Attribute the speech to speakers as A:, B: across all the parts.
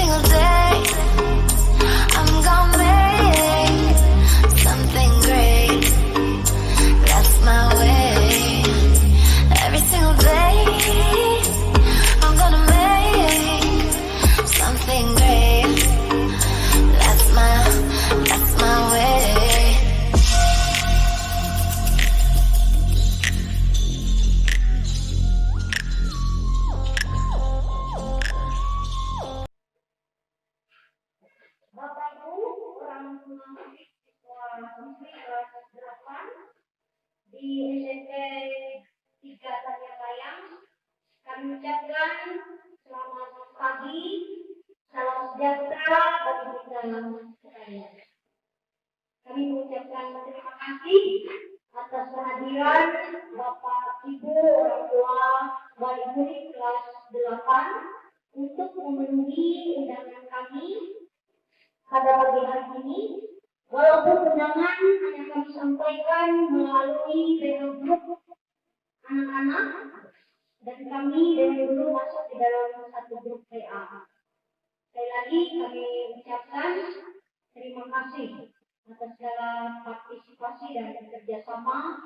A: single day I'm gonna make something great. That's my way. Every single day I'm gonna make something great. That's my way.
B: Bapak Ibu, orang tua siswa siswi kelas 8 di SMP 3 Tanjung Layang, kami ucapkan selamat pagi, salam sejahtera bagi kita sekalian. Kami mengucapkan terima kasih atas kehadiran Bapak Ibu orang tua wali murid kelas 8 untuk memenuhi undangan kami pada pagi hari ini. Walaupun undangan hanya kami sampaikan melalui grup anak-anak dan kami dengan dulu masuk di dalam satu grup PA. Sekali lagi kami ucapkan terima kasih atas segala partisipasi dan kerjasama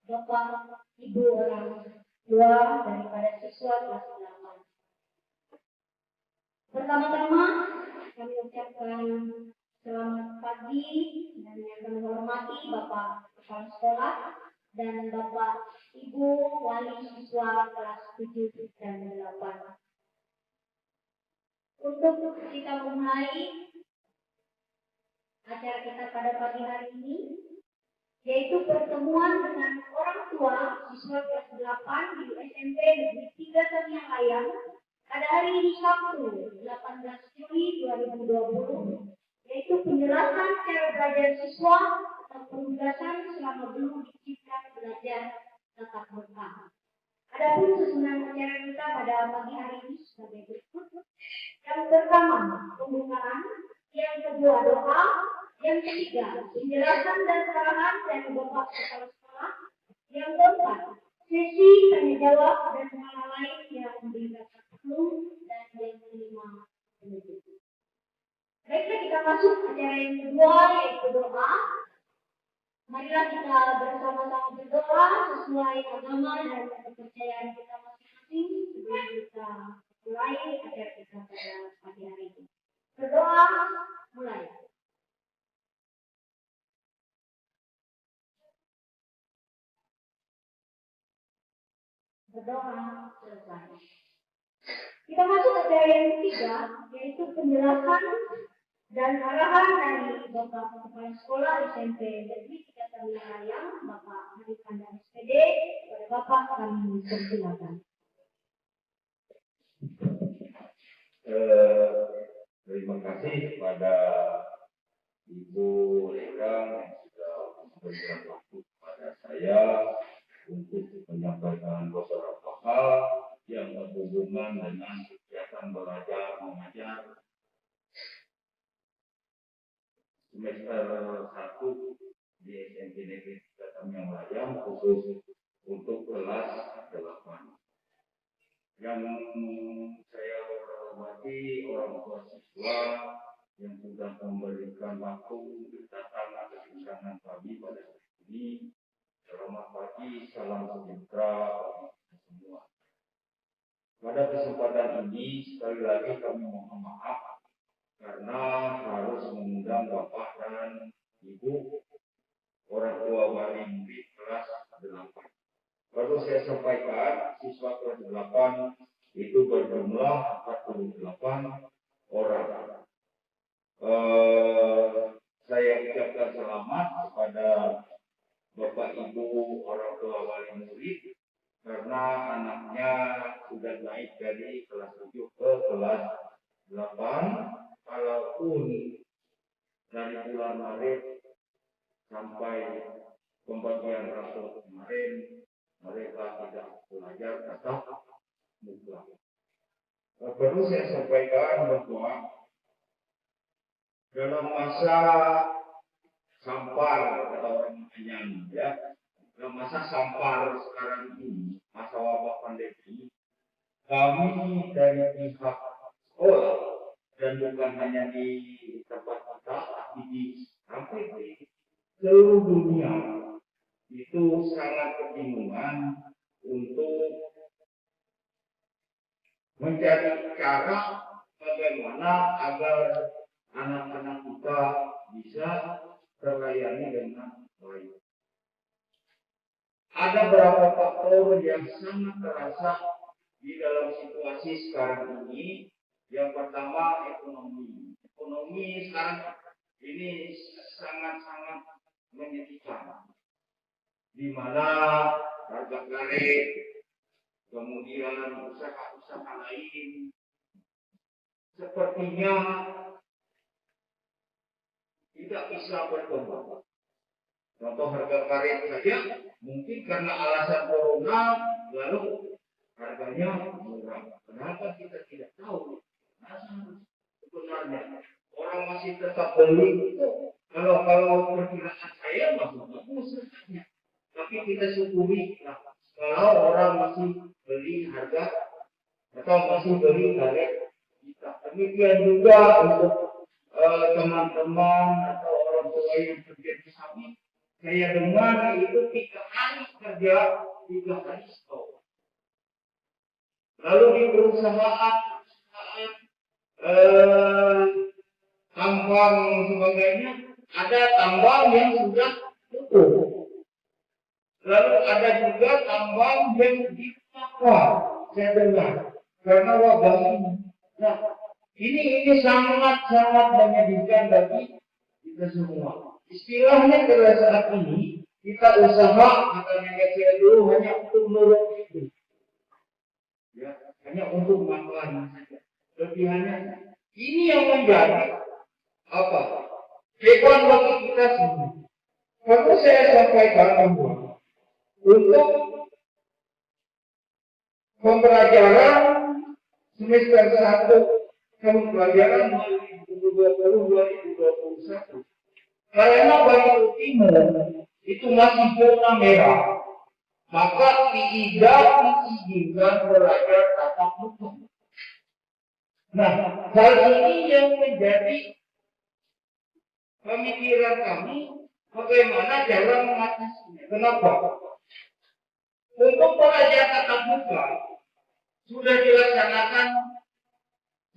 B: Bapak Ibu orang tua daripada siswa kelas 8. Pertama-tama kami ucapkan selamat pagi dan yang kami hormati Bapak Kepala Sekolah dan Bapak Ibu wali siswa kelas 7 dan 8. Untuk kita memulai acara kita pada pagi hari ini, yaitu pertemuan dengan orang tua siswa kelas 8 di SMP Negeri 3 Tanjung Layang pada hari ini Sabtu 18 Juli 2020, yaitu penjelasan cara belajar siswa atau penugasan selama belum diciptakan belajar tatap muka. Adapun susunan acara kita pada pagi hari ini sebagai berikut. Yang pertama, pembukaan. Yang kedua, doa. Yang ketiga, penjelasan dan saran dari Bapak Kepala Sekolah. Yang keempat, sesi tanya jawab dan hal lain yang diberikan perlu. Dan yang kelima, penutup. Baiklah, kita masuk acara yang kedua, yaitu doa. Marilah kita bersama-sama berdoa sesuai agama dan kepercayaan kita masing-masing sebelum kita mulai acara kita pada pagi hari ini. Berdoa, mulai. Berdoa, selesai. Kita masuk acara yang ketiga, yaitu penjelasan dan arahan dari Bapak Kepala Sekolah SMP Negeri 3 Tanjung Layang, Bapak Hari Pandang SPD. Kepada Bapak kami persilakan.
C: Terima kasih kepada Ibu Leka yang sudah memberikan waktu kepada saya untuk menyampaikan beberapa hal yang berhubungan dengan kegiatan belajar mengajar semester 1 di SMP Negeri 3 Tanjung Layang, khusus untuk kelas 8. Yang saya hormati orang tua siswa yang sudah memberikan waktu datang ke undangan kami pada hari ini. Selamat pagi, salam sejahtera bagi kita semua. Pada kesempatan ini sekali lagi kami mohon maaf karena harus mengundang Bapak dan Ibu orang tua wali murid kelas 8. Perlu saya sampaikan, siswa kelas 8 itu berjumlah 48 orang. Saya ucapkan selamat kepada Bapak Ibu orang tua wali murid karena anaknya sudah naik dari kelas 7 ke kelas 8. Walaupun dari bulan Maret sampai pembagian rapor kemarin mereka tidak belajar tatap muka. Perlu saya sampaikan bahwa dalam masa sampar kata orang Anyan, ya, dalam masa sampar sekarang ini, masa wabah pandemi, kami dari pihak sekolah dan bukan hanya di tempat kita, tapi sampai di seluruh dunia itu sangat kebingungan untuk mencari cara bagaimana agar anak-anak kita bisa terlayani dengan baik. Ada beberapa faktor yang sangat terasa di dalam situasi sekarang ini. Yang pertama, ekonomi. Ekonomi sekarang ini sangat-sangat menyedihkan, di mana harga karet, kemudian usaha-usaha lain sepertinya tidak bisa berkembang. Contoh harga karet saja, mungkin karena alasan corona, lalu harganya murah. Kenapa kita tidak tahu? Sebenarnya orang masih tetap beli itu. Kalau perkiraan saya masih bagus harganya. Tapi kita syukuri lah. Kalau orang masih beli harga atau masih beli karet kita. Demikian juga untuk teman-teman atau orang tua yang kerja di sawit. Saya dengar itu 3 hari kerja, 3 hari stop. Lalu di perusahaan tambang sebagainya, ada tambang yang sudah tutup. Lalu ada juga tambang yang dibakar, saya dengar, karena wabah ini. Nah, ini sangat-sangat menyedihkan bagi kita semua. Istilahnya pada saat ini kita usaha, katanya saya dulu hanya untuk menurut itu, ya, hanya untuk makan saja. Lebihannya ini yang menjadi apa? Beban bagi kita semua. Perlu saya sampaikan bahwa untuk pembelajaran semester 1 tahun pelajaran 2020-2021, karena Bali Timur itu masih zona merah, maka tidak diizinkan belajar tatap muka. Nah, hal ini yang menjadi pemikiran kami, bagaimana cara mengatasinya. Kenapa? Untuk belajar tatap muka sudah dilaksanakan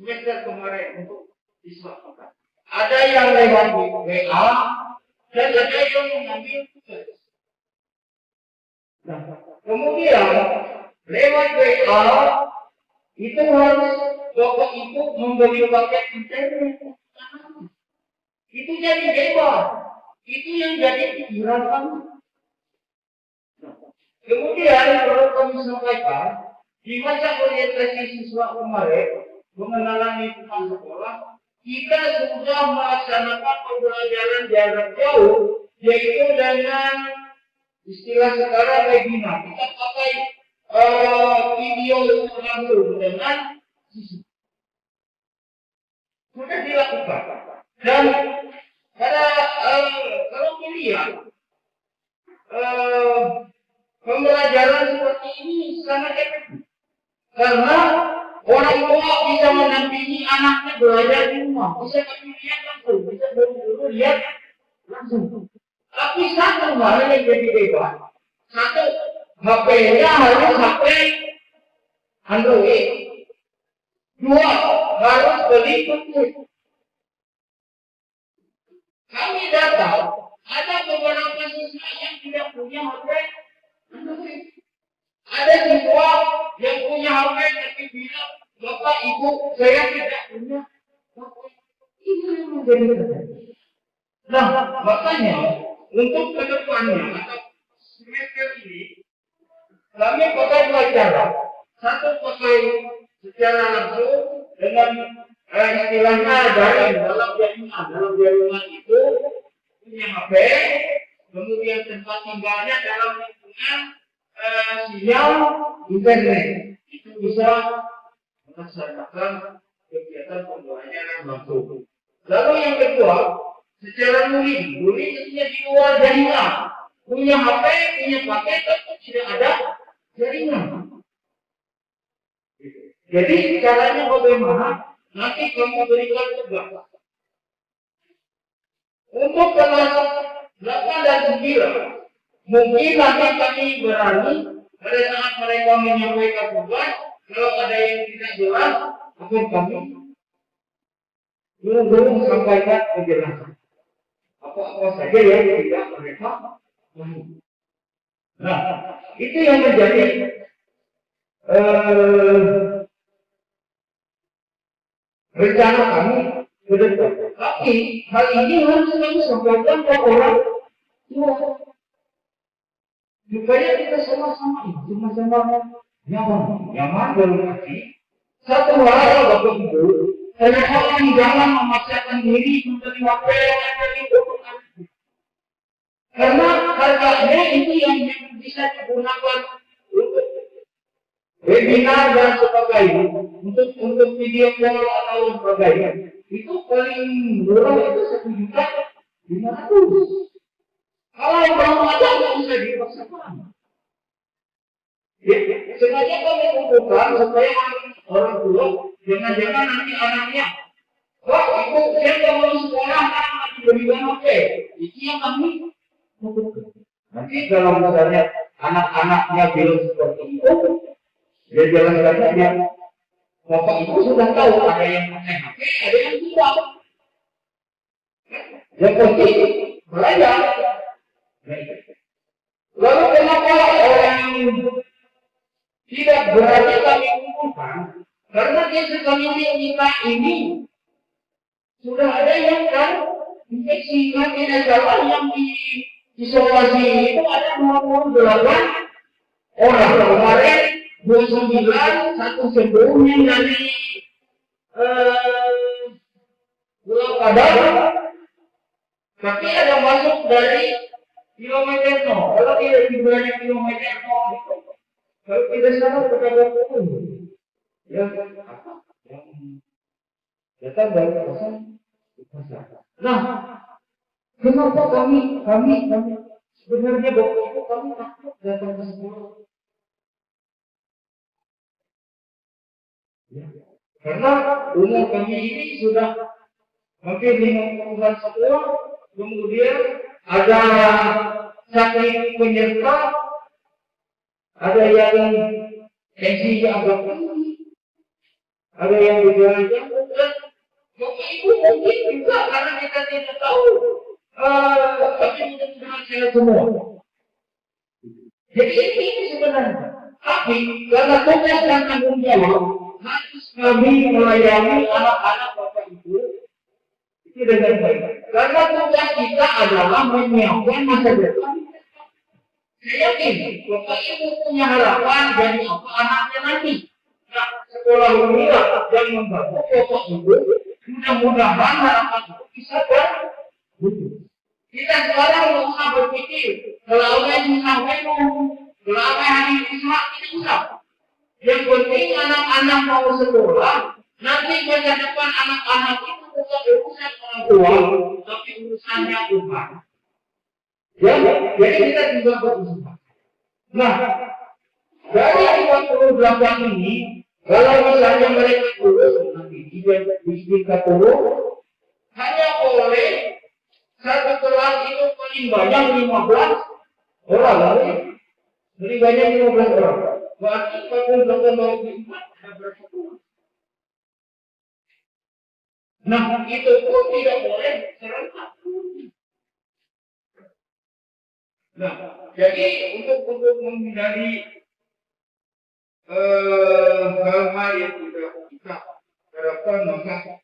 C: semester kemarin untuk diselamatkan. Ada yang lewat WA dan ada yang mengambil tugas. Nah, kemudian lewat WA itu harus Bapak Ibu membeli paket internet. Itu jadi bebas. Itu yang jadi pikiran kami. Nah, kemudian kalau kami sampaikan di masa orientasi siswa kemarin pengenalan lingkungan sekolah, kita sudah melaksanakan pembelajaran jarak jauh, yaitu dengan istilah sekarang webinar. Kita pakai video langsung dengan siswa. Sudah dilakukan. Dan kalau dilihat pembelajaran seperti ini sangat efektif. Karena orang tua bisa menampingi anaknya belajar di rumah, bisa lihat langsung, bisa dulu lihat langsung. Tapi satu hal yang jadi bebas, satu HP-nya harus HP Android, 2 harus beli pulpen. Kami data ada beberapa siswa yang tidak punya HP Android. Ada siswa yang punya HP tapi bilang, Bapak Ibu saya tidak punya HP. Ini yang menjadi terjadi. Nah, makanya untuk kedepannya atau semester ini kami pakai dua cara. Satu pakai secara langsung dengan istilahnya dalam jaringan itu punya HP, kemudian tempat tinggalnya dalam lingkungan sinyal internet, itu bisa melaksanakan kegiatan pembelajaran langsung. Lalu yang kedua, secara luring itu di luar jaringan, punya HP, punya paket, tapi tidak ada jaringan. Jadi caranya bagaimana? nanti kamu berikan tugas. Untuk kelas 8 dan 9, mungkin nanti kami berani pada saat mereka menyampaikan tugas, kalau ada yang tidak jelas, akan kami belum sampaikan penjelasan. Apa-apa saja yang tidak mereka pahami. Nah, itu yang menjadi rencana kami ke depan. Tapi hal ini harus kami sampaikan ke orang tua supaya kita sama-sama nyaman dalam hati. Satu hal Bapak Ibu, orang jangan memaksakan diri menerima PLN itu. Karena harganya itu yang bisa digunakan untuk webinar dan sebagainya, untuk video call atau sebagainya. Itu paling murah itu 1.500.000. Kalau belum ada nggak bisa dipaksakan. Ya, sengaja kami kumpulkan supaya orang tua jangan-jangan nanti anaknya, wah ibu saya nggak mau sekolah karena masih berikan HP. Itu yang kami kumpulkan. Nanti kalau misalnya anak-anaknya bilang seperti itu, dia jelaskan saja. Bapak ibu sudah tahu ada yang pakai HP, ada yang tidak. Yang penting belajar. Lalu kenapa orang tidak berani kami kumpulkan? Karena di sekeliling kita ini sudah ada yang kan infeksi, kan tidak salah yang diisolasi itu ada 28 orang. Kemarin 29, satu sembuh yang dari Pulau Padang, tapi ada masuk dari kilometer 0. Kalau tidak dibilangnya kilometer 0 itu, kalau tidak salah kepada pun, yang datang dari pasar. Nah, kenapa kami sebenarnya Bapak Ibu kami takut datang ke sekolah? Ya. Karena umur kami ini sudah hampir 50-an sekolah, kemudian ada sakit penyerta, ada yang tensinya agak tinggi, ada yang berjalan jauh, dan Bapak Ibu mungkin juga karena kita tidak tahu, tapi mudah-mudahan sehat semua. Jadi ini sebenarnya, tapi karena tugas dan tanggung jawab harus kami melayani anak-anak Bapak Ibu itu dengan baik. Karena tugas kita adalah menyiapkan masa depan. Saya yakin Bapak Ibu punya harapan dari apa anaknya nanti. Nah, sekolah inilah yang membantu Bapak Ibu. Mudah-mudahan harapan itu bisa terwujud. Kita sekarang nggak usah berpikir kalau susah kalau hari susah tidak usah. Yang penting anak-anak mau sekolah, nanti masa depan anak-anak itu bukan urusan orang tua, tapi urusannya Tuhan. Ya, jadi kita juga berusaha. Nah, dari 48 ini, kalau misalnya mereka lulus nanti di 30, hanya boleh satu kelas itu paling banyak 15 orang. Paling banyak 15 orang. Berarti kalau mau dibuat ada berapa kelas? Nah, itu pun tidak boleh serentak. Nah, jadi untuk menghindari hal-hal yang tidak kita harapkan, maka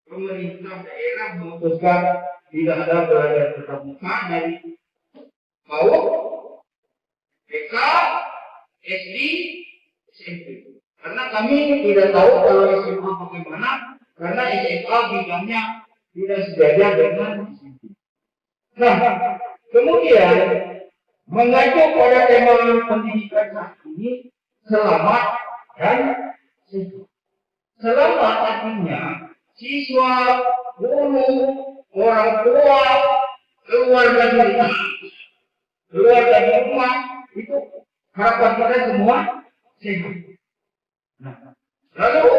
C: pemerintah daerah memutuskan tidak ada belajar tatap muka dari PAUD, TK, SD, SMP. Karena kami tidak tahu kalau SMA bagaimana, karena SMA bidangnya tidak sejajar dengan SMP. Nah, kemudian mengacu pada tema pendidikan saat ini, selamat dan sehat. Selamat artinya siswa, guru, orang tua, keluarga di rumah itu harapan kita semua sehat. Nah, lalu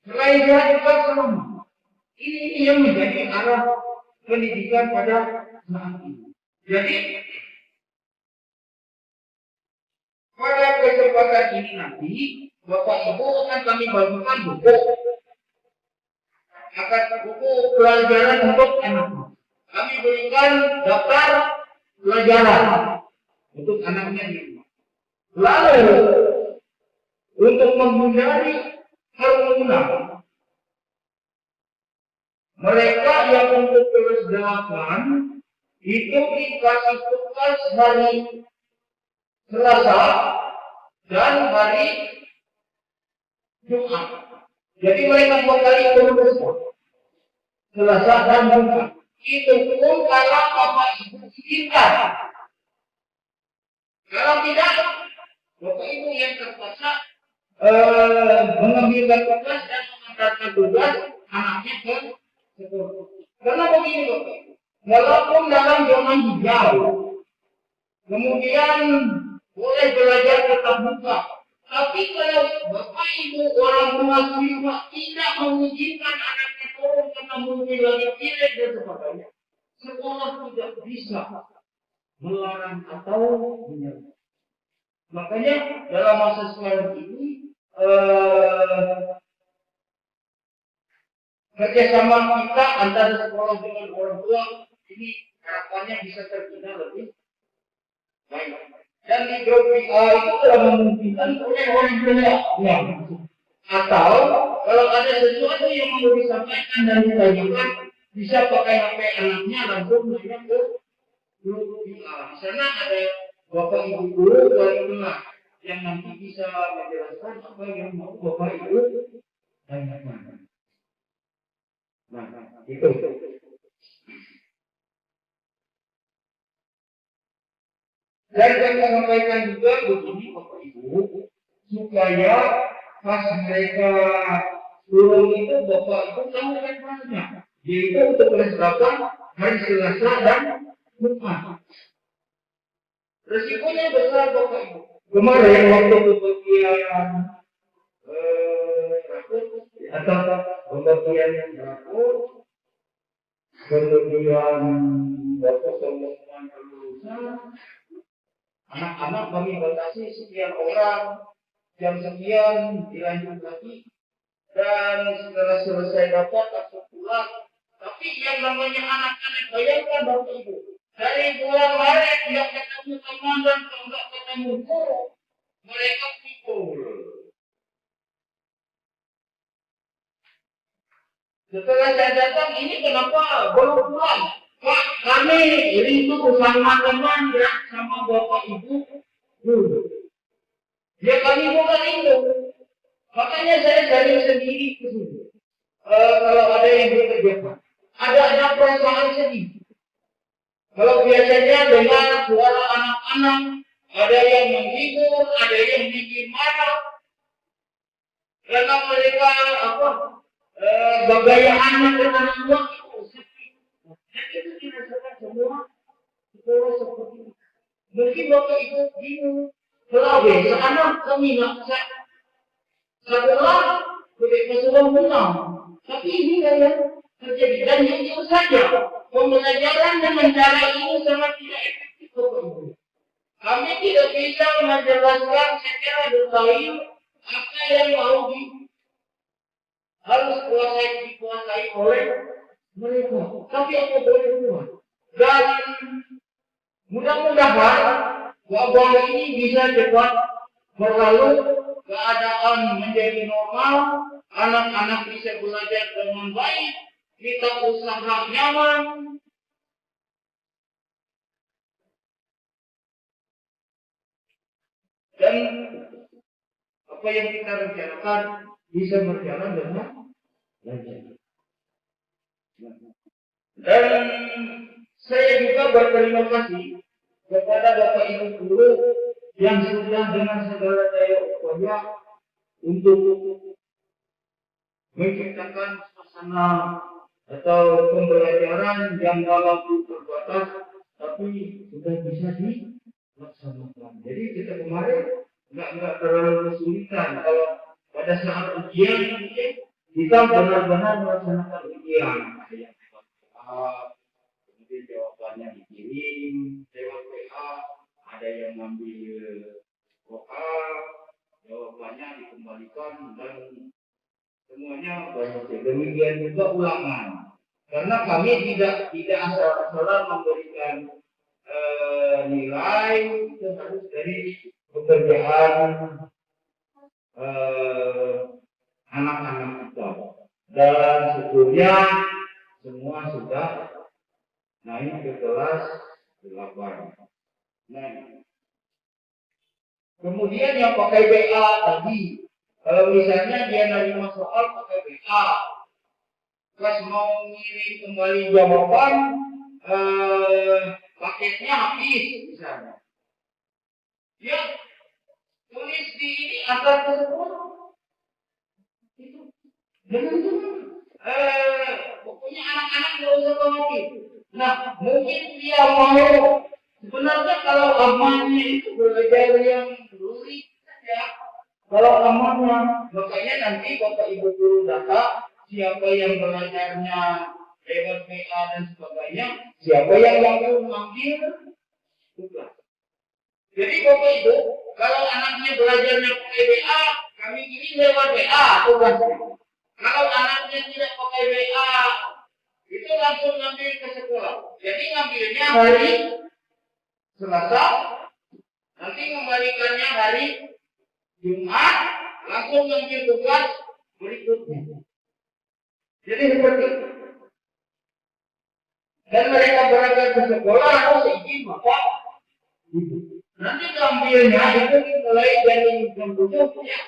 C: Selain sehat juga sama. Ini yang menjadi arah pendidikan pada saat ini. Jadi pada kesempatan ini nanti Bapak Ibu akan kami bagikan buku. Akan buku pelajaran untuk anak. Kami berikan daftar pelajaran untuk anaknya di rumah. Lalu untuk menghindari kerumunan, mereka yang untuk kelas 8 itu dikasih tugas hari Selasa dan hari Jumat. Jadi mereka buat kali itu Selasa dan Jumat. Itu pun kalau Bapak Ibu izinkan. Kalau tidak, Bapak Ibu yang terpaksa mengambil tugas dan mengantarkan tugas anaknya ke sekolah. Karena begini Bapak Ibu, walaupun dalam zona hijau, kemudian boleh belajar tetap muka. Tapi kalau Bapak Ibu orang tua siswa tidak mengizinkan anaknya turun karena mungkin lagi pilih dan sebagainya, sekolah tidak bisa melarang atau menyerang. Makanya dalam masa sekarang ini kerjasama kita antara sekolah dengan orang tua ini harapannya bisa terbina lebih baik. Dan di grup PA itu telah memungkinkan oleh orang tua yang atau kalau ada sesuatu yang mau disampaikan dan ditanyakan bisa pakai HP anaknya langsung nanya ke grup PA. Di sana ada Bapak Ibu guru dari kelas yang nanti bisa menjelaskan apa yang mau Bapak Ibu tanyakan. Nah, itu. Dan kami sampaikan juga begini Bapak Ibu, supaya pas mereka turun itu Bapak Ibu tahu kelasnya. Yaitu untuk kelas berapa hari Selasa dan Jumat. Resikonya besar Bapak Ibu. Kemarin waktu pembagian rapor atau pembagian rapor, kemudian waktu pengumuman kelulusan, anak-anak kami batasi sekian orang, jam sekian dilanjut lagi, dan setelah selesai dapat langsung pulang. Tapi yang namanya anak-anak bayangkan Bapak Ibu, dari bulan Maret tidak ketemu teman dan tidak ketemu guru, mereka pikul. Setelah saya datang, ini kenapa belum pulang? Pak, kami rindu sama teman ya, sama Bapak Ibu. Ya kami bukan rindu. Makanya saya jadi sendiri ke sini. Kalau ada yang bekerja, ada perasaan sedih. Kalau biasanya dengan suara anak-anak, ada yang menghibur, ada yang bikin marah. Karena mereka gagayaannya dengan uang itu sepi. Dan itu dirasakan semua sekolah seperti itu. Mungkin Bapak Ibu bingung. Kalau anak kami nggak bisa sekolah, mereka sudah menang. Tapi ini yang terjadi. Dan itu saja. Pembelajaran dengan cara ini sangat tidak efektif. Kami tidak bisa menjelaskan secara detail apa yang harus dikuasai oleh mereka. Tapi apa boleh buat? Dan mudah-mudahan wabah ini bisa cepat berlalu, keadaan menjadi normal, anak-anak bisa belajar dengan baik, kita usaha nyaman. Dan apa yang kita rencanakan bisa berjalan dengan lancar. Dan saya juga berterima kasih kepada Bapak Ibu guru yang sudah dengan segala daya upaya untuk menciptakan suasana atau pembelajaran yang walaupun terbatas tapi sudah bisa dilaksanakan. Jadi kita kemarin nggak terlalu kesulitan. Kalau pada saat ujian mungkin di kita benar-benar melaksanakan ujian. Ada yang lewat WA, kemudian jawabannya dikirim lewat WA, ada yang ngambil vokal, jawabannya dikembalikan dan semuanya banyak. Demikian juga ulangan. Karena kami tidak asal-asalan memberikan nilai, itu harus dari pekerjaan anak-anak kita. Dan syukurnya semua sudah naik ke kelas 8. Nah, kemudian yang pakai BA tadi, kalau misalnya dia nerima soal pakai BA, pas mau ngirim kembali jawaban, paketnya habis misalnya. Ya, tulis di ini antar ke sekolah. Itu. Pokoknya anak-anak nggak usah khawatir. Nah, mungkin dia mau sebenarnya kalau amannya itu belajar yang lurik saja. Kalau amannya, makanya nanti Bapak Ibu guru data siapa yang belajarnya lewat PA dan sebagainya, siapa yang mengambil tugas. Jadi Bapak Ibu, kalau anaknya belajarnya pakai WA, kami ini lewat WA tugasnya. Kalau anaknya tidak pakai WA, itu langsung ngambil ke sekolah. Jadi ngambilnya hari Selasa, nanti kembalikannya hari Jumat, langsung ngambil tugas berikutnya. Jadi seperti itu. Dan mereka berangkat ke sekolah harus izin Bapak Ibu. Nanti ambilnya itu mulai dari jam 7 ya,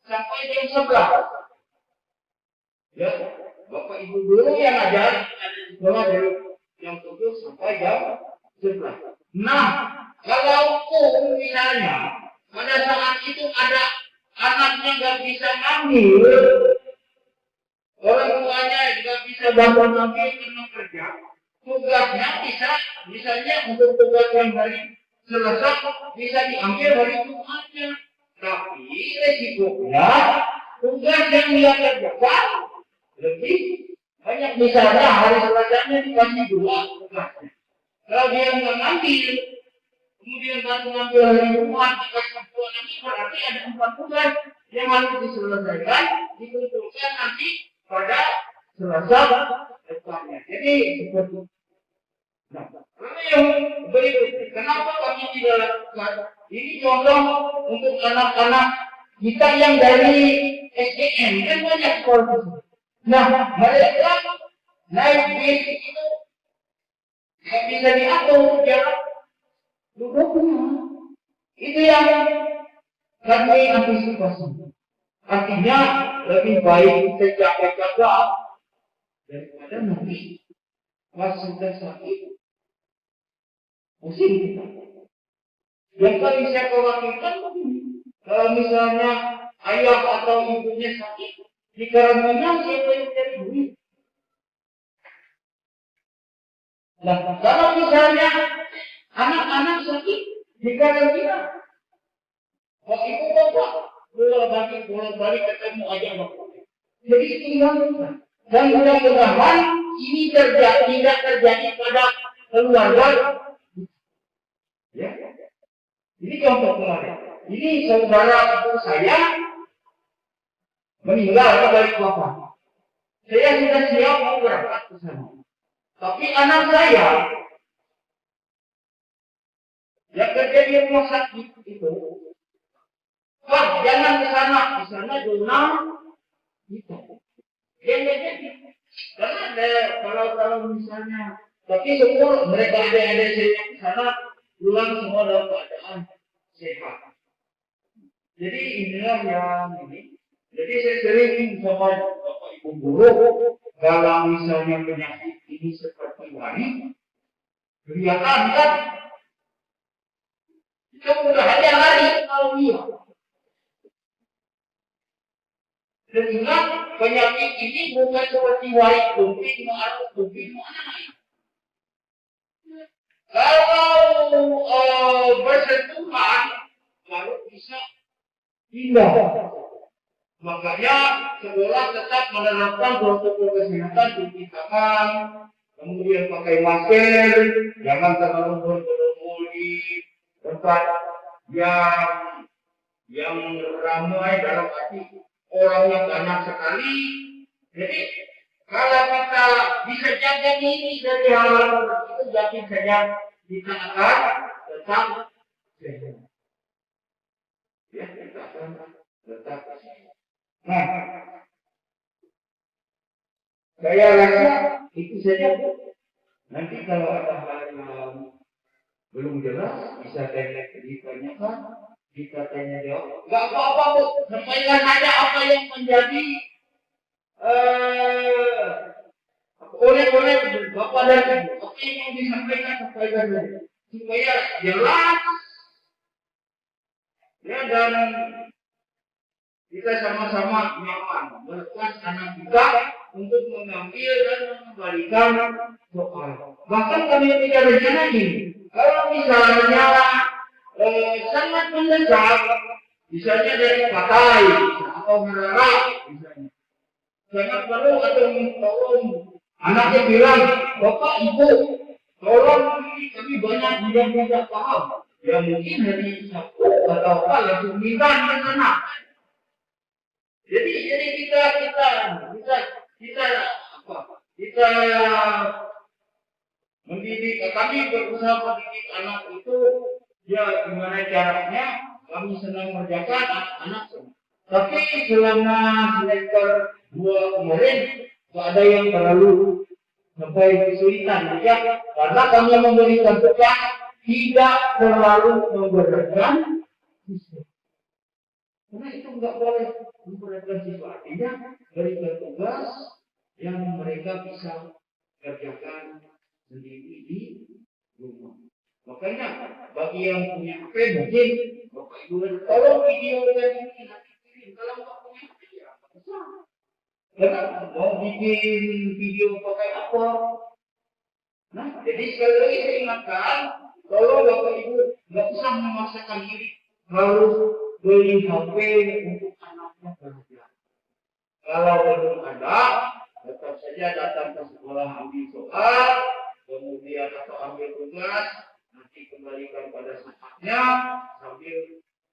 C: sampai jam 11. Ya, Bapak Ibu dulu yang ajar di sekolah dari jam 7 sampai jam 11. Nah, kalau misalnya pada saat itu ada anaknya nggak bisa ngambil, orang tuanya nggak bisa bantu ngambil karena kerja, tugasnya bisa, misalnya untuk tugas yang hari Selasa bisa diambil hari Jumatnya, tapi resikonya tugas yang dia kerjakan lebih banyak. Misalnya hari Selasanya dikasih 2 tugasnya, kalau dia nggak ngambil, kemudian baru ngambil hari Jumat dikasih 2 lagi, berarti ada 4 tugas yang harus diselesaikan, dikumpulkan nanti pada Selasa depannya. Jadi seperti nah, karena yang berikut, kenapa kami tidak lakukan? Ini contoh untuk anak-anak kita yang dari SDN, kan banyak sekolah. Nah, mereka naik bis itu nggak bisa diatur jarak duduknya. Itu yang kami antisipasi. Artinya lebih baik kita jaga-jaga daripada nanti pas sudah sakit pusing kita. Yang paling saya khawatirkan begini, kalau misalnya ayah atau ibunya sakit, di karantina siapa yang cari duit? Nah, kalau misalnya anak-anak sakit di karantina, kok ibu bapak bolak-balik ketemu aja bapak. Jadi itu yang dan mudah-mudahan ini tidak terjadi pada keluarga. Ya, ini contoh kemarin. Ini saudara ibu saya meninggal di Balikpapan. Saya sudah siap mau berangkat ke sana. Tapi anak saya yang kerja di rumah sakit itu, Pak, jangan ke sana zona itu. Dia jadi, karena kalau misalnya, tapi syukur mereka ada saya ke sana, pulang semua dalam keadaan sehat. Jadi inilah yang ini. Jadi saya sering sama Bapak Ibu guru, kalau misalnya penyakit ini seperti wari, kelihatan kan? Itu mudah aja lari kalau dia. Dan ingat, penyakit ini bukan seperti wari kumpit, atau kumpit mana. Kalau bersentuhan, baru bisa pindah. Makanya sekolah tetap menerapkan protokol kesehatan, cuci tangan, kemudian pakai masker, jangan terlalu berkerumun di tempat yang ramai, dalam arti orangnya banyak sekali. Jadi kalau kita bisa jaga diri dari hal itu, jadi saja kita akan tetap sehat. Ya, kita akan tetap sehat. Nah, saya rasa itu saja. Nanti kalau ada hal yang belum jelas, bisa ditanyakan, kita tanya jawab. Enggak apa-apa, Bu. Sampaikan saja apa yang menjadi oleh Bapak dan Ibu. Apa yang mau disampaikan saja. Supaya jelas. Ya, dan kita sama-sama nyaman melepas anak kita untuk mengambil dan mengembalikan soal. Bahkan kami tidak rencana ini. Kalau misalnya sangat mendesak, misalnya dari partai atau negara, misalnya sangat perlu atau tolong anaknya bilang, Bapak Ibu, tolong ini kami banyak yang tidak paham. Ya mungkin hari Sabtu atau apa langsung minta dengan anak. Jadi kita mendidik, kami berusaha mendidik anak itu ya gimana caranya, kami senang mengerjakan anak senang. Tapi selama semester 2 kemarin tidak ada yang terlalu sampai kesulitan ya, karena kami memberikan tugas tidak terlalu memberatkan siswa. Karena itu nggak boleh memberatkan siswa, artinya berikan tugas yang mereka bisa kerjakan sendiri di rumah. Makanya bagi yang punya HP mungkin Bapak Ibu tolong video dan ini nanti kirim. Kalau nggak punya HP ya bisa. Karena mau bikin video pakai apa? Nah, jadi sekali lagi saya ingatkan, tolong Bapak Ibu nggak usah memaksakan diri harus beli HP untuk anaknya belajar. Kalau belum ada, tetap saja datang ke sekolah ambil soal, kemudian atau ambil tugas, nanti kembalikan pada saatnya sambil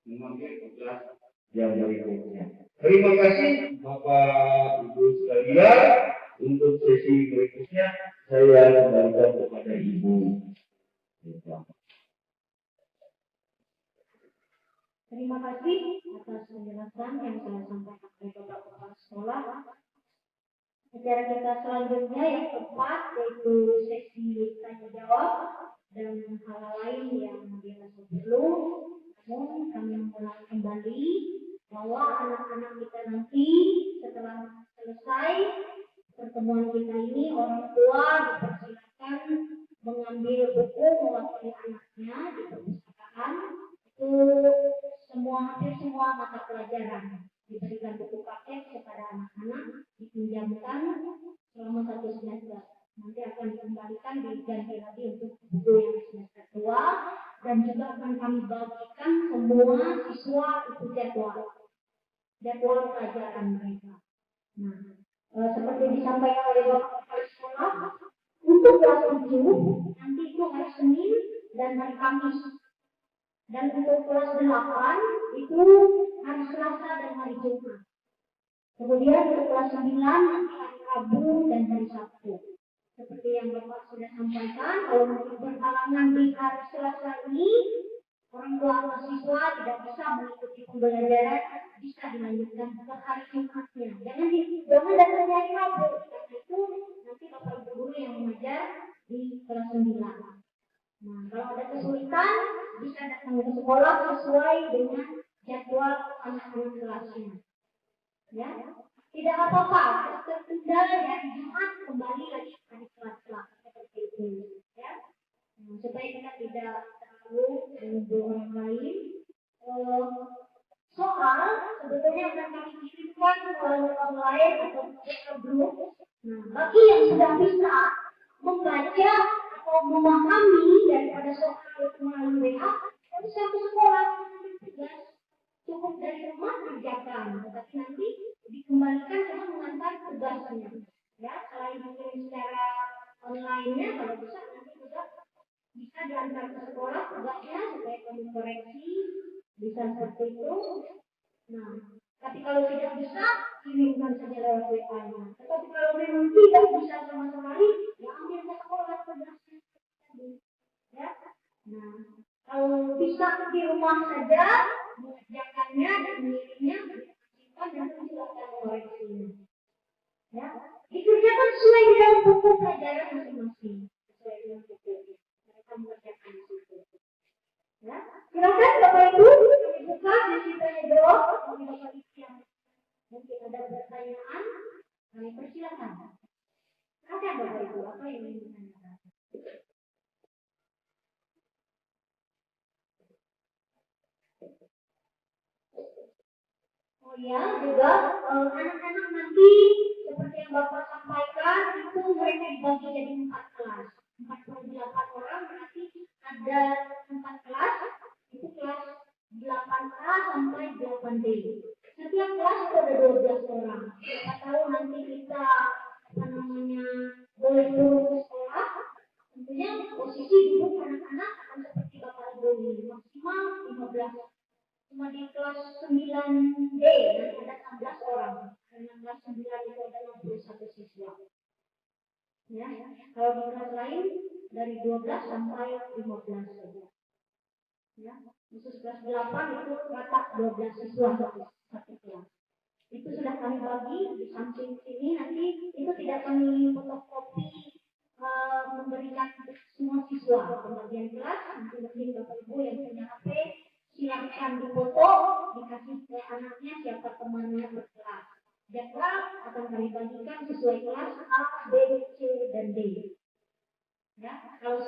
C: mengambil tugas yang berikutnya. Terima kasih Bapak Ibu sekalian. Untuk sesi berikutnya saya kembalikan kepada Ibu.
B: Terima kasih atas penjelasan yang saya sampaikan kepada Bapak Kepala Sekolah. Acara kita selanjutnya yang keempat yaitu sesi tanya jawab dan hal lain yang dirasa perlu. Namun kami mengulang kembali bahwa anak-anak kita nanti setelah selesai pertemuan kita ini, orang tua dipersilakan mengambil buku mewakili anaknya di perpustakaan. Itu hampir semua mata pelajaran diberikan buku paket kepada anak-anak, dipinjamkan selama 1 semester. Nanti akan dikembalikan diganti lagi untuk buku yang semester 2 dan juga akan kami bagikan semua siswa itu jadwal pelajaran mereka. Nah, seperti disampaikan oleh Bapak Kepala Sekolah, untuk kelas 7 nanti itu hari Senin dan hari Kamis. Dan untuk kelas 8 itu hari Selasa dan hari Jumat. Kemudian untuk kelas 9 nanti hari Rabu dan hari Sabtu. Seperti yang Bapak sudah sampaikan, kalau nanti berhalangan di hari Selasa ini, orang tua mahasiswa tidak bisa mengikuti pembelajaran, bisa dilanjutkan ke hari Jumatnya. Jangan datang hari Rabu, karena itu nanti Bapak Ibu guru yang mengajar di kelas 9. Nah, kalau ada kesulitan, bisa datang ke sekolah sesuai dengan jadwal anak-anak kelasnya. Ya, tidak apa-apa, tertunda dari Jumat kembali lagi ke kelas seperti itu. Ya, supaya kita tidak terlalu menunggu orang lain. Soal sebetulnya akan kami kirimkan melalui online atau grup. Nah, bagi yang sudah bisa membaca atau memahami daripada soal itu melalui WA, bisa ke sekolah tugas cukup dari rumah kerjakan. Tetapi nanti tugasnya. Ya, selain dikirim secara online-nya, kalau bisa nanti juga bisa diantar ke sekolah tugasnya supaya kamu koreksi, bisa seperti itu. Nah, tapi kalau tidak bisa, kirimkan saja lewat WA-nya. Tetapi kalau memang tidak bisa sama sekali, ya ambil ke sekolah tugasnya. Ya, nah, kalau bisa di rumah saja, mengerjakannya dan mengirimnya, simpan dan silakan koreksinya. Ya, dikerjakan sesuai dengan buku pelajaran masing-masing, sesuai dengan buku. Mereka mengerjakan di situ. Ya, silakan Bapak Ibu, kami buka sesi jawab. Bagi Bapak Ibu yang mungkin ada pertanyaan, kami persilakan. Silakan Bapak Ibu, apa yang ingin ditanyakan? Oh ya, juga anak-anak nanti seperti yang Bapak sampaikan itu mereka dibagi jadi 4 kelas. 48 orang berarti ada 4 kelas, itu kelas 8A sampai 8D. Setiap kelas itu ada 12 orang. Kita tahu nanti kita boleh turun ke sekolah, tentunya posisi duduk anak-anak akan seperti Bapak Ibu ini, maksimal 15. Cuma di kelas 9D nanti ada 16 orang. Karena kelas 9 itu ada 61 siswa. Ya, kalau di kelas lain dari 12 sampai 15 saja. Ya, khusus kelas 8 itu rata 12 siswa satu kelas. Itu sudah kami bagi di samping sini, nanti itu tidak kami fotokopi memberikan semua siswa pembagian kelas. Nanti mungkin Bapak Ibu yang punya HP silakan difoto, dikasih ke anaknya siapa temannya berkelas. Jadwal akan kami bagikan sesuai kelas A, B, C, dan D. Ya, kalau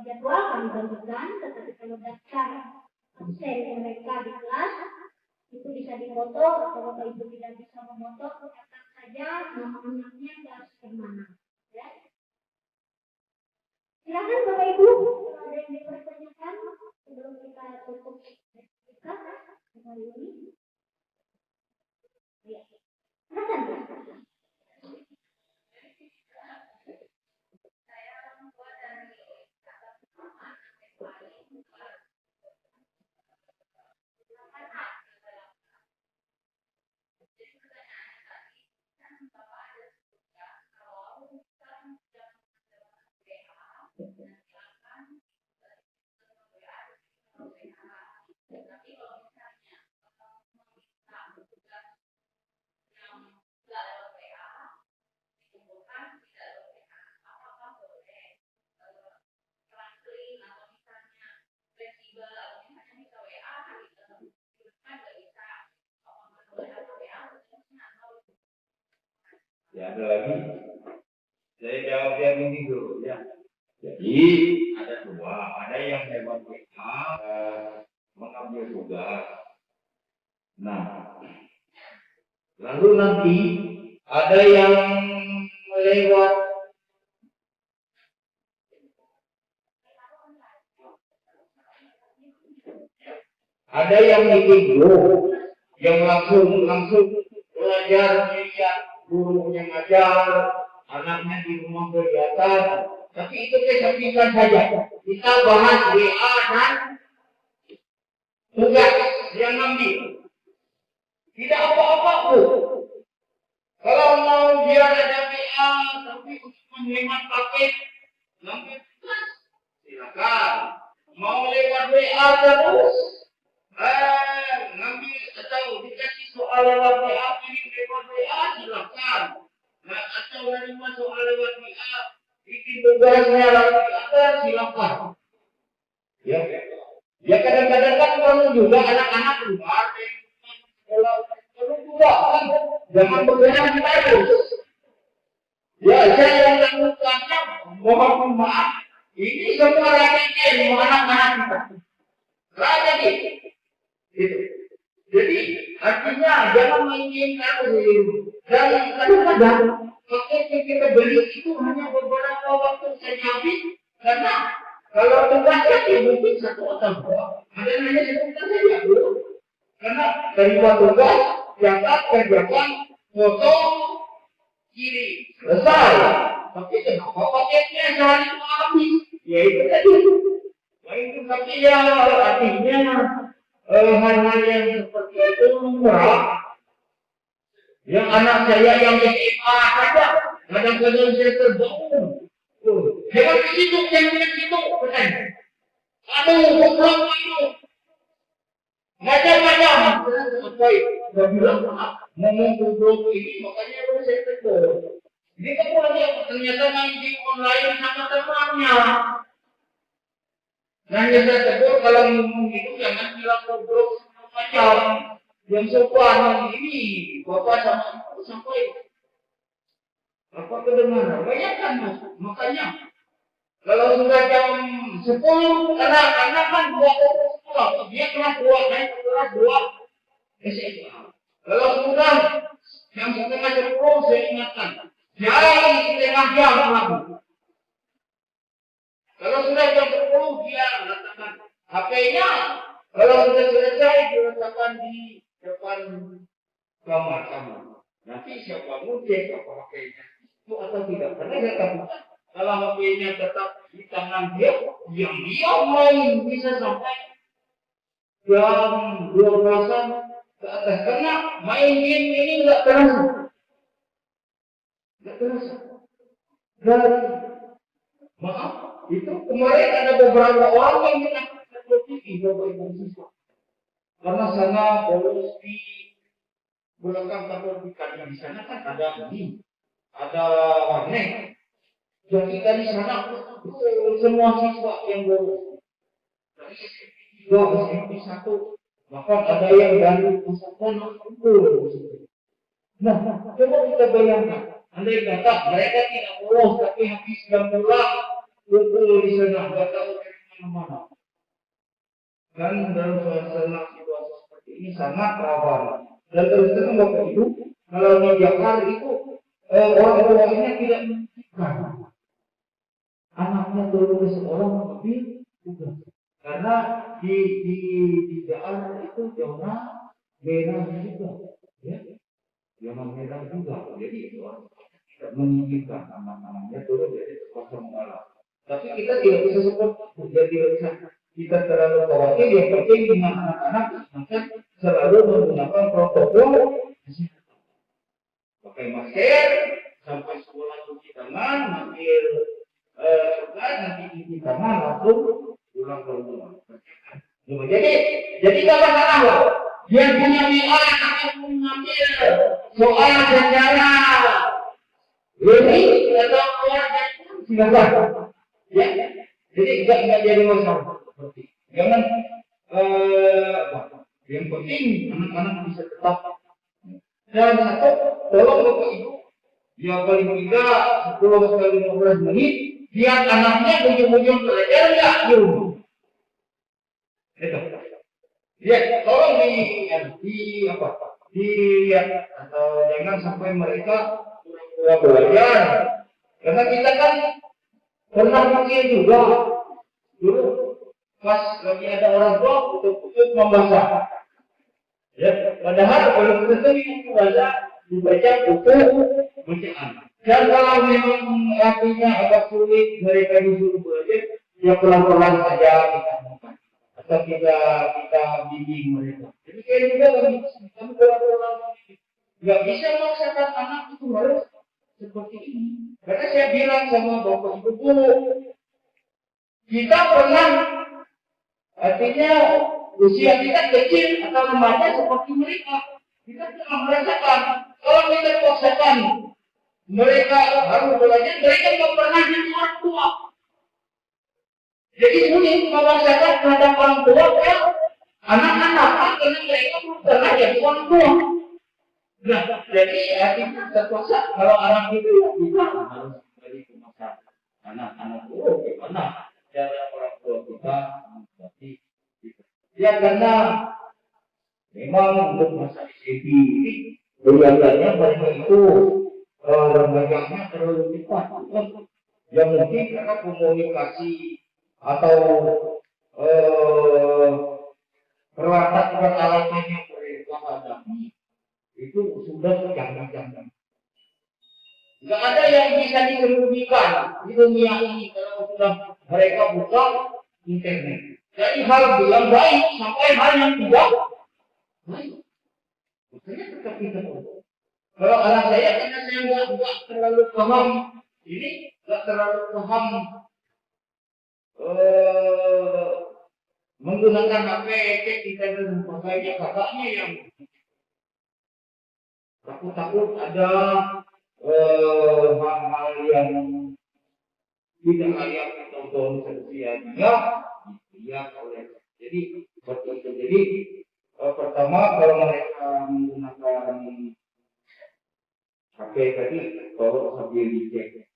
B: jadwal kami bagikan, tetapi kalau daftar absen mereka di kelas itu bisa difoto. Kalau Bapak Ibu tidak bisa memoto, catat saja nama anaknya kelas kemana. Ya. Silakan Bapak Ibu, kalau ada yang dipertanyakan sebelum kita tutup kita hari ini. Ya. Silakan.
C: Ya, ada lagi. Saya jawab yang ini dulu ya. Jadi ada dua, ada yang lewat WA mengambil tugas. Nah, lalu nanti ada yang lewat meeting group, yang langsung belajar melihat gurunya ngajar, anaknya di rumah kegiatan. Tapi itu kesampingkan saja. Kita bahas WA dan tugas yang ambil. Tidak apa-apa pun. Kalau mau biar ada WA tapi untuk menghemat paket, ngambil tugas, silakan. Mau lewat WA terus, ngambil atau dikasih soal lewat WA, kirim lewat WA, silakan. Nah, atau menerima soal lewat WA, bikin tugasnya lewat WA, silakan. Ya kadang-kadang kan perlu juga anak-anak keluar kalau perlu juga kan, jangan begadang terus. Ya, saya yang lakukannya mohon maaf. Ini semua rakyat anak-anak kita. Rakyat itu. Jadi artinya jangan menginginkan dulu. Dan kadang-kadang paket yang kita beli itu hanya beberapa waktu saja habis. Karena kalau tugasnya mungkin 1 atau 2, ada hanya sebentar saja dulu. Karena dari tugas yang kerjakan foto kiri, selesai. Tapi kenapa paketnya sehari itu habis? Ya itu tadi. Nah itu tapi ya artinya hal-hal yang seperti itu murah. Yang anak saya yang SMA saja, kadang-kadang saya terbangun. Hebat di situ, yang di situ, kan? Aduh, goblok itu. Macam-macam. Sampai saya bilang, ngomong goblok ini, makanya saya tegur. Dia kemudian ternyata main di online sama temannya. Nah, yang saya tegur kalau ngomong itu jangan bilang goblok macam yang sopan ini bapak sama ibu sampai apa kedengaran banyak kan mas, makanya kalau sudah jam 10 karena kan 2 sekolah dia kelas 2 naik ke kelas 2 SMA. Kalau sudah jam setengah 10 saya ingatkan jangan setengah jam lagi. Kalau sudah jam 10 dia letakkan HP-nya, kalau sudah selesai diletakkan di depan kamar kamu. Nanti siapa cek apa pakainya itu atau tidak. Karena saya tahu kalau HP-nya tetap di tangan dia, yang dia main bisa sampai jam 12-an ke atas. Karena main game ini nggak terasa. Dan maaf, itu kemarin ada beberapa orang yang menangkap TV Bapak Ibu siswa. Karena sana bolos di belakang kantor ikan di sana kan ada ini, ada warnet. Jadi dari sana semua siswa yang bolos. Dari SMP 1, bahkan ada yang dari pesantren bolos. Nah, coba kita bayangkan, andai kata mereka tidak bolos tapi habis jam pulang, kumpul di sana, nggak tahu dari mana-mana. Dan dalam suasana situasi seperti ini sangat rawan. Dan terus terang Bapak Ibu, kalau di Jakarta itu orang tuanya tidak mengizinkan anaknya turun ke sekolah mengambil tugas. Karena di daerah itu zona merah juga, ya, zona merah juga. Jadi itu orang tidak mengizinkan anak-anaknya turun dari sekolah mengalah. Tapi kita tidak bisa seperti itu, jadi tidak bisa kita terlalu khawatir. Yang penting dengan anak-anak maka selalu menggunakan protokol kesehatan. Pakai masker sampai sekolah cuci tangan, ambil nanti cuci tangan langsung pulang ke rumah. Jadi kalau salah dia punya WA akan mengambil soal sejarah ini atau keluar dari silakan. Ya, jadi enggak jadi masalah. Jangan yang penting anak-anak bisa tetap. Dan satu, tolong Bapak Ibu, ya paling tidak 10 kali 15 menit, biar anaknya ujung-ujung belajar enggak di rumah. Itu. Ya, tolong dilihat atau jangan sampai mereka pura-pura belajar. Karena kita kan pernah mungkin juga dulu pas lagi ada orang tua untuk membaca. Ya, padahal kalau kita membaca dibaca buku bacaan. Dan kalau memang artinya agak sulit mereka disuruh belajar, ya pelan-pelan saja kita bukan. Atau kita bimbing mereka. Jadi kayak juga kami pelan-pelan. Nggak bisa memaksakan anak itu harus seperti ini. Karena saya bilang sama Bapak Ibu guru, kita pernah artinya usia kita kecil atau remaja seperti mereka. Kita tidak merasakan. Kalau kita paksakan mereka harus belajar, mereka tidak pernah jadi orang tua. Jadi sulit memaksakan terhadap orang tua ke anak-anak karena mereka belum pernah jadi orang tua. Nah, jadi artinya terpaksa kalau anak itu bisa harus kembali ke masa anak-anak dulu gimana cara orang tua kita menghadapi itu. Ya karena memang untuk masa SMP ini kelihatannya mereka itu rembaganya terlalu cepat. Ya mungkin karena komunikasi atau peralatan yang mereka hadapi itu sudah jangan-jangan. Nggak ada yang bisa disembunyikan di dunia ini kalau sudah mereka buka internet. Dari hal yang baik sampai hal yang tidak baik. Makanya tetap kita. Kalau anak saya karena saya nggak terlalu paham ini, nggak terlalu paham menggunakan HP, cek internet dan sebagainya, kakaknya yang takut ada hal-hal yang tidak layak ditonton sosial media dilihat oleh. Jadi seperti itu. Jadi pertama kalau mereka menggunakan HP tadi, tolong sambil dicek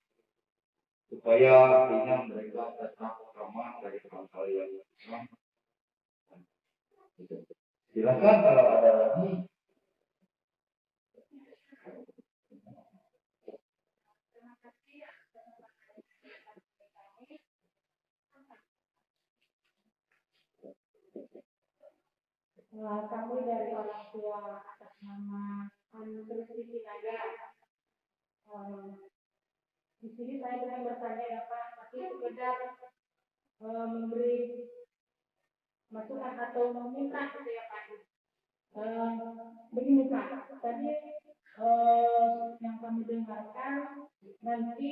C: supaya artinya mereka tetap ramah dari hal-hal yang sama. Silakan kalau ada lagi.
B: Kami dari orang tua atas nama Terus Sinaga. Di sini saya ingin bertanya ya Pak, tapi sekedar memberi masukan atau meminta gitu ya Pak. Begini Pak, tadi yang kami dengarkan nanti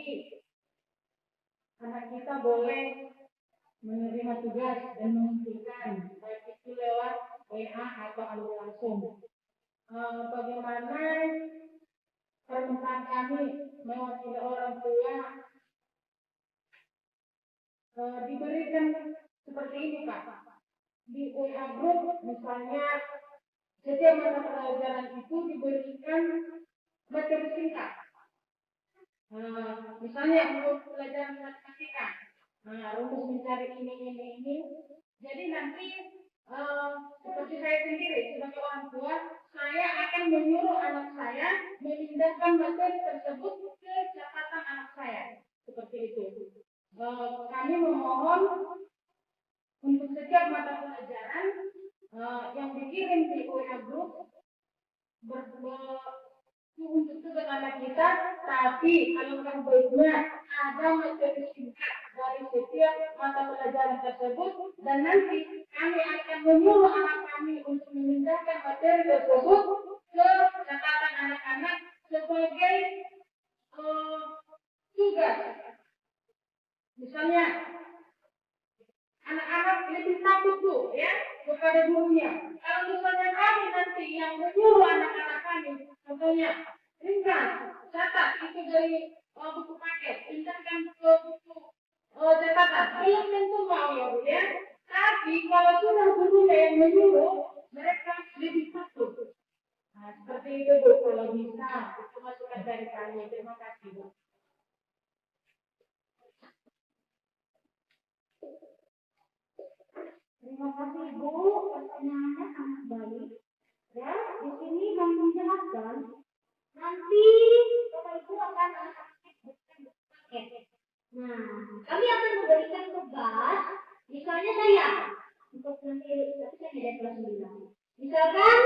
B: anak kita boleh menerima tugas dan mengumpulkan baik itu lewat WA atau alur langsung. Bagaimana permintaan kami mewakili orang tua diberikan seperti ini Pak. Di WA group misalnya setiap mata pelajaran itu diberikan materi singkat. Misalnya untuk pelajaran matematika, rumus mencari ini. Jadi nanti seperti saya sendiri sebagai orang tua, saya akan menyuruh anak saya memindahkan materi tersebut ke catatan anak saya. Seperti itu. Kami memohon untuk setiap mata pelajaran yang dikirim di WA group untuk tugas anak kita, tapi alangkah baiknya ada materi singkat dari setiap mata pelajaran tersebut, dan nanti kami akan menyuruh anak kami untuk memindahkan materi tersebut ke catatan anak-anak sebagai tugas. Misalnya anak-anak lebih takut tuh ya kepada gurunya. Kalau misalnya kami nanti yang menyuruh anak-anak kami, contohnya ringkas, catat itu dari buku paket, pindahkan ke buku catatan, belum tentu mau ya Bu ya. Tapi kalau sudah gurunya yang menyuruh, mereka lebih takut. Nah, seperti itu Bu, kalau bisa itu masukan dari kami. Terima kasih Bu. Terima kasih Ibu, pertanyaannya sangat baik. Ya, di sini kami menjelaskan nanti Bapak Ibu akan aktif paket. Nah, kami akan memberikan tugas, misalnya saya untuk nanti tapi saya tidak kelas 9. Misalkan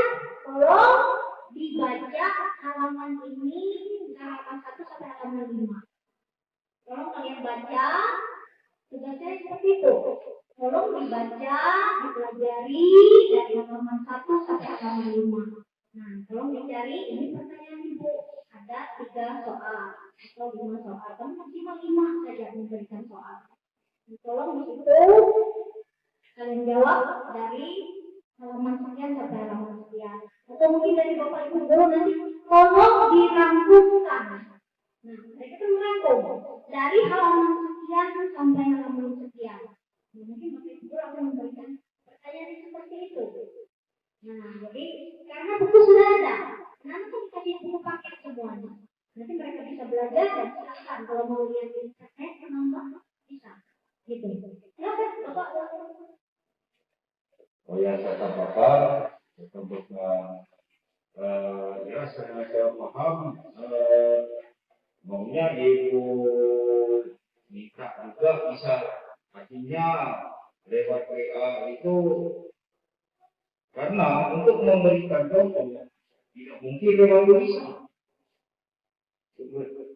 B: tolong dibaca halaman ini halaman 1 sampai halaman 5. Tolong kalian baca, tugasnya seperti itu. Tolong dibaca, dipelajari dari halaman 1 sampai halaman 5. Nah, tolong dicari, ini pertanyaan Ibu. Ada 3 soal atau 5 soal, kan maksimal 5 saja memberikan soal. Tolong di situ kalian jawab dari halaman sekian sampai halaman sekian. Atau mungkin dari Bapak Ibu guru nanti tolong dirangkumkan. Nah, mereka itu merangkum dari halaman sekian sampai halaman sekian. Nah, mungkin Bapak Ibu akan memberikan pertanyaan seperti itu. Nah, jadi karena buku sudah ada, nanti dikasih buku paket semuanya. Nanti mereka bisa belajar dan silakan kalau mau lihat di internet, menambah bisa. Gitu. Silakan Bapak.
C: Oh ya, kata Bapak, kebetulan ya saya paham maunya Ibu minta juga bisa. Artinya lewat WA itu karena untuk memberikan contoh tidak mungkin lewat tulisan.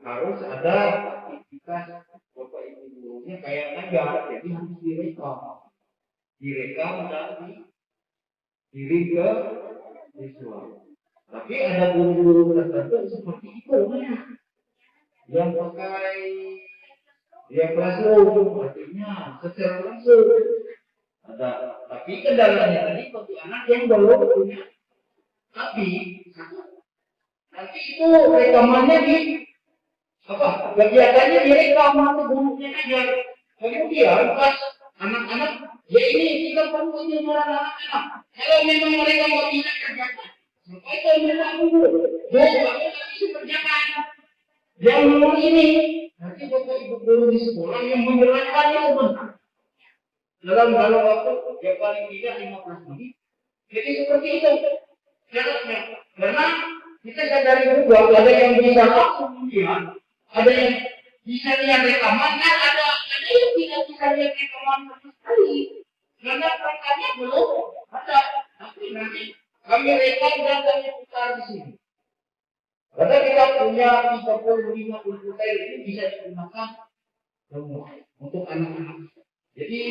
C: harus ada aktivitas bapak ibu gurunya kayak ngajar, jadi harus direkam dan dikirim ke siswa. Tapi ada guru-guru tertentu seperti itu yang pakai classroom, artinya secara langsung ada. Tapi kendalanya tadi bagi anak yang belum punya. Tapi nanti itu rekamannya di kegiatannya direkam atau gurunya ajar. Kemudian pas anak-anak, ya ini kita perlu mengajar anak-anak. Kalau memang mereka mau bisa kerjakan, itu memang dulu. Aku bisa kerjakan. Yang ini nanti bapak ibu guru di sekolah yang menjelaskannya sebentar. Dalam waktu yang paling tidak 15 menit. Jadi seperti itu syaratnya. Karena kita sadari juga ada yang bisa langsung melihat, ada yang bisa lihat rekaman, dan ada yang tidak bisa lihat rekaman sama sekali. Karena rekamnya belum ada. Tapi nanti kami rekam dan kami putar di sini. Karena kita punya 35 komputer ini bisa digunakan semua untuk anak-anak. Jadi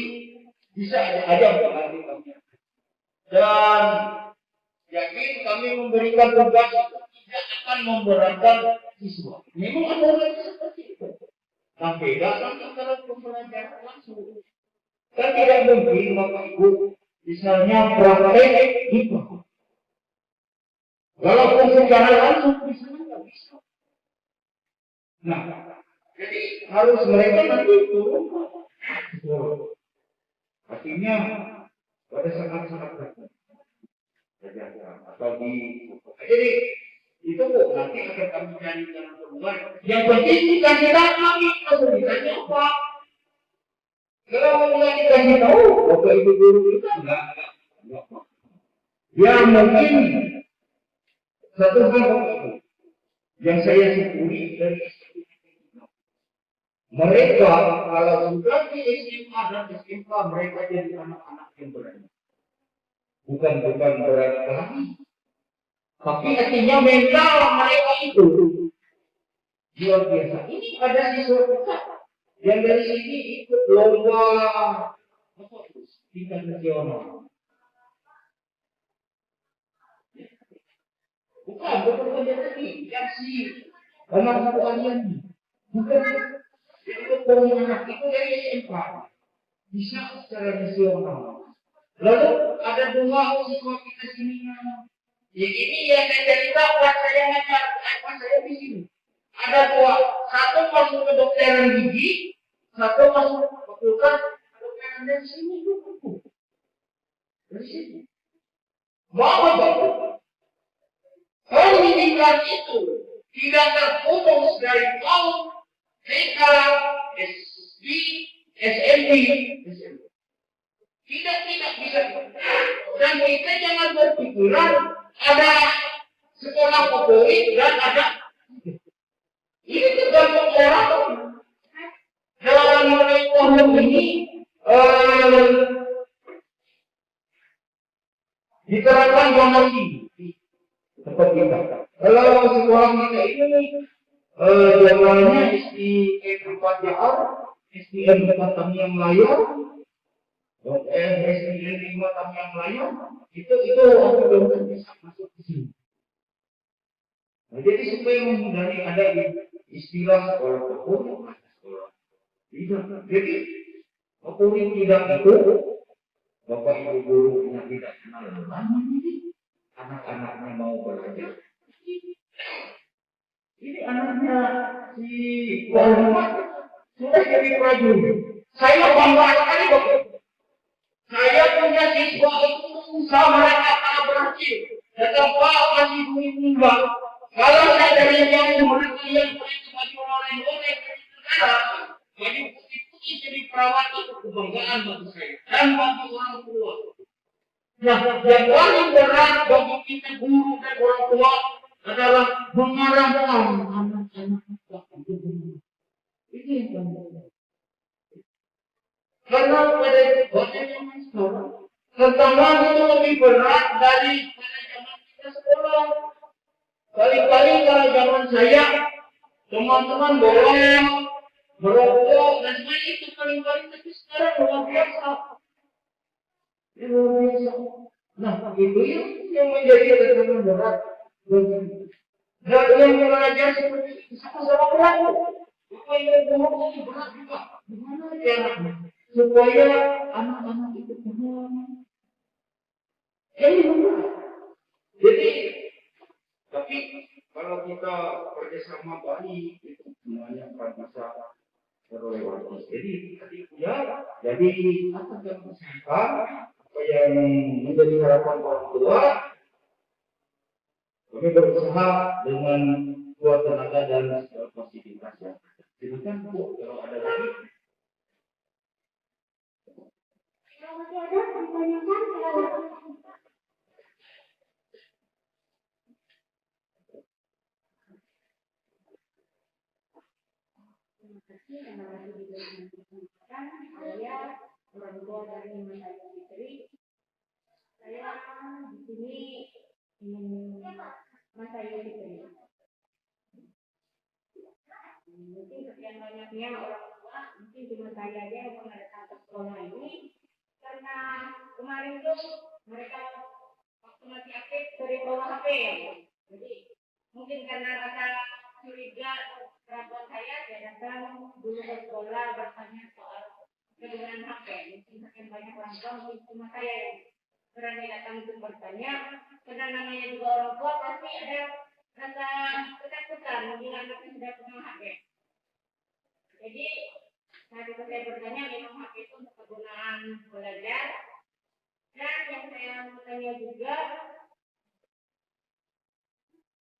C: bisa aja nanti kami. Dan yakin kami memberikan tugas itu tidak akan memberatkan siswa. Memang ada orang seperti itu. Nah, beda kan antara pembelajaran langsung. Kan tidak mungkin Bapak Ibu misalnya praktek itu. Walaupun secara langsung bisa nggak bisa. Nah, jadi harus mereka nanti turun. Artinya pada saat-saat tertentu atau di jadi itu kok nanti akan kami cari jalan keluar. Yang penting bukan kita kami kesulitannya apa. Kalau mulai dikasih tahu, bapak ibu guru kita enggak. Ya mungkin satu hal yang saya syukuri dari mereka kalau sudah di SMA dan SMK mereka jadi anak-anak yang berani. Bukan berani lagi. Tapi artinya mental mereka itu luar biasa. Ini ada siswa kita yang dari sini ikut lomba tingkat nasional. Bukan saja tadi yang si anak kalian bukan itu anak itu dari SMK bisa secara nasional. Lalu ada dua siswa kita sini ya ini yang saya cerita pas saya ngajar, pas saya di sini. Ada dua, satu masuk ke kedokteran gigi, satu masuk ke fakultas kedokteran dari sini. Dari sini. Mau Bapak? Pendidikan itu tidak terputus dari tahun TK, SD, SMP. Tidak bisa. Dan kita jangan berpikiran ada sekolah favorit dan ada ini tergantung orang. Dalam mulai tahun ini diterapkan zonasi tempat kita. Kalau sekolah kita ini jadwalnya SDN 4JR, SDN 4 Tamiang Layar, SDN 5 Tamiang Layar, itu aku belum bisa masuk ke sini. Nah, jadi supaya menghindari ada istilah sekolah favorit, sekolah tidak. Jadi favorit tidak itu bapak ibu gurunya tidak kenal lama ini, anak-anaknya mau belajar. Ini anaknya si Muhammad sudah jadi prajurit. Saya bangga sekali bapak. Saya punya siswa itu usaha mereka sangat berhasil. Datang Pak masih duit enggak. Kalau saya dari yang mereka yang baju oleh-oleh sekarang baju putih jadi perawat itu kebanggaan bagi saya dan bagi orang tua. Nah, yang paling berat bagi kita guru dan orang tua adalah mengarahkan anak-anak kita. Ini yang paling. Karena pada zaman sekarang tantangan itu lebih berat dari pada zaman kita sekolah. Kali-kali kalau zaman saya Teman-teman boleh merokok dan sebagainya itu paling-paling, tapi sekarang luar biasa. Luar biasa. Nah, itu yang menjadi tekanan berat. Dan yang belajar seperti itu sama-sama berat. Apa yang berumur itu berat juga. Gimana caranya supaya anak-anak itu paham? Ini berat. Jadi, tapi kalau kita kerjasama baik, itu semuanya akan bisa terlewati. Jadi apa yang usahakan, apa yang menjadi harapan orang tua, kami berusaha dengan kuat tenaga dan positivitas ya. Silakan Bu, kalau ada lagi.
B: Kalau masih ada pertanyaan, silakan. Terima kasih juga menyampaikan saya orang tua dari Mas Fitri. Saya di sini ingin Mas Fitri. Mungkin sekian banyaknya orang tua, mungkin cuma saya aja yang pernah datang ke sekolah ini, karena kemarin tuh mereka waktu masih aktif sering bawa HP ya. Jadi mungkin karena rasa curiga kerabat saya datang dulu ke sekolah bertanya soal kegunaan HP. Mungkin sekian banyak orang tua, mungkin cuma saya yang berani datang untuk bertanya. Karena namanya juga orang tua pasti ada rasa ketakutan mungkin anaknya sudah pegang HP. Jadi saat itu saya bertanya memang HP itu untuk kegunaan belajar. Dan yang saya mau tanya juga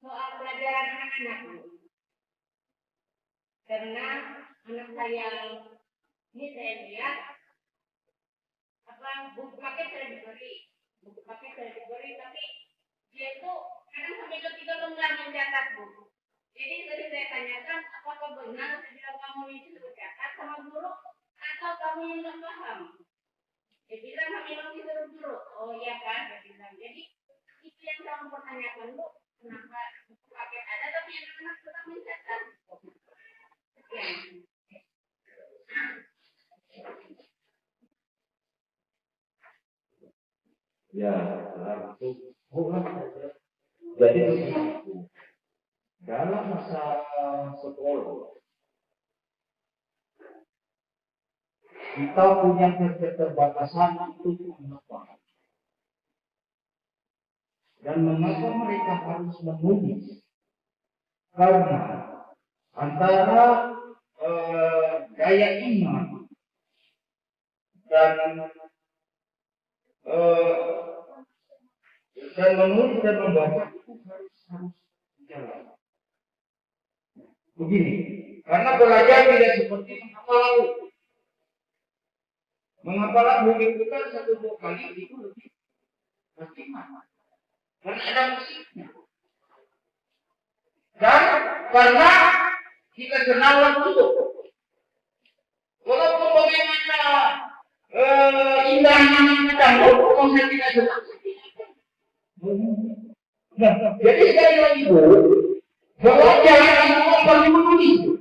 B: soal pelajaran anak-anak. Karena anak saya ini saya lihat buku paket saya diberi, tapi dia itu kadang sampai ke 3 lembar mencatat buku. Jadi tadi saya tanyakan apakah benar saya kamu itu bercatat sama guru atau kamu yang nggak paham? Dia bilang memang disuruh guru. Oh iya kan, dia bilang. Jadi itu yang saya mau pertanyakan Bu, kenapa buku paket ada tapi anak-anak tetap mencatat?
C: Ya, langsung. Jadi dalam masa sekolah kita punya keterbatasan untuk mengapa. Dan mengapa mereka harus menulis? Karena antara daya ingat dan menulis dan membaca itu harus jalan. Begini, karena belajar tidak seperti menghafal. Menghafal begitu kan 1-2 kali itu lebih pasti mah. Karena ada musiknya. Dan karena kita kenal waktu itu. Walaupun bagaimana indahnya kadang kalau saya tidak senang. Nah, jadi sekali lagi Bu, belajar itu perlu menulis.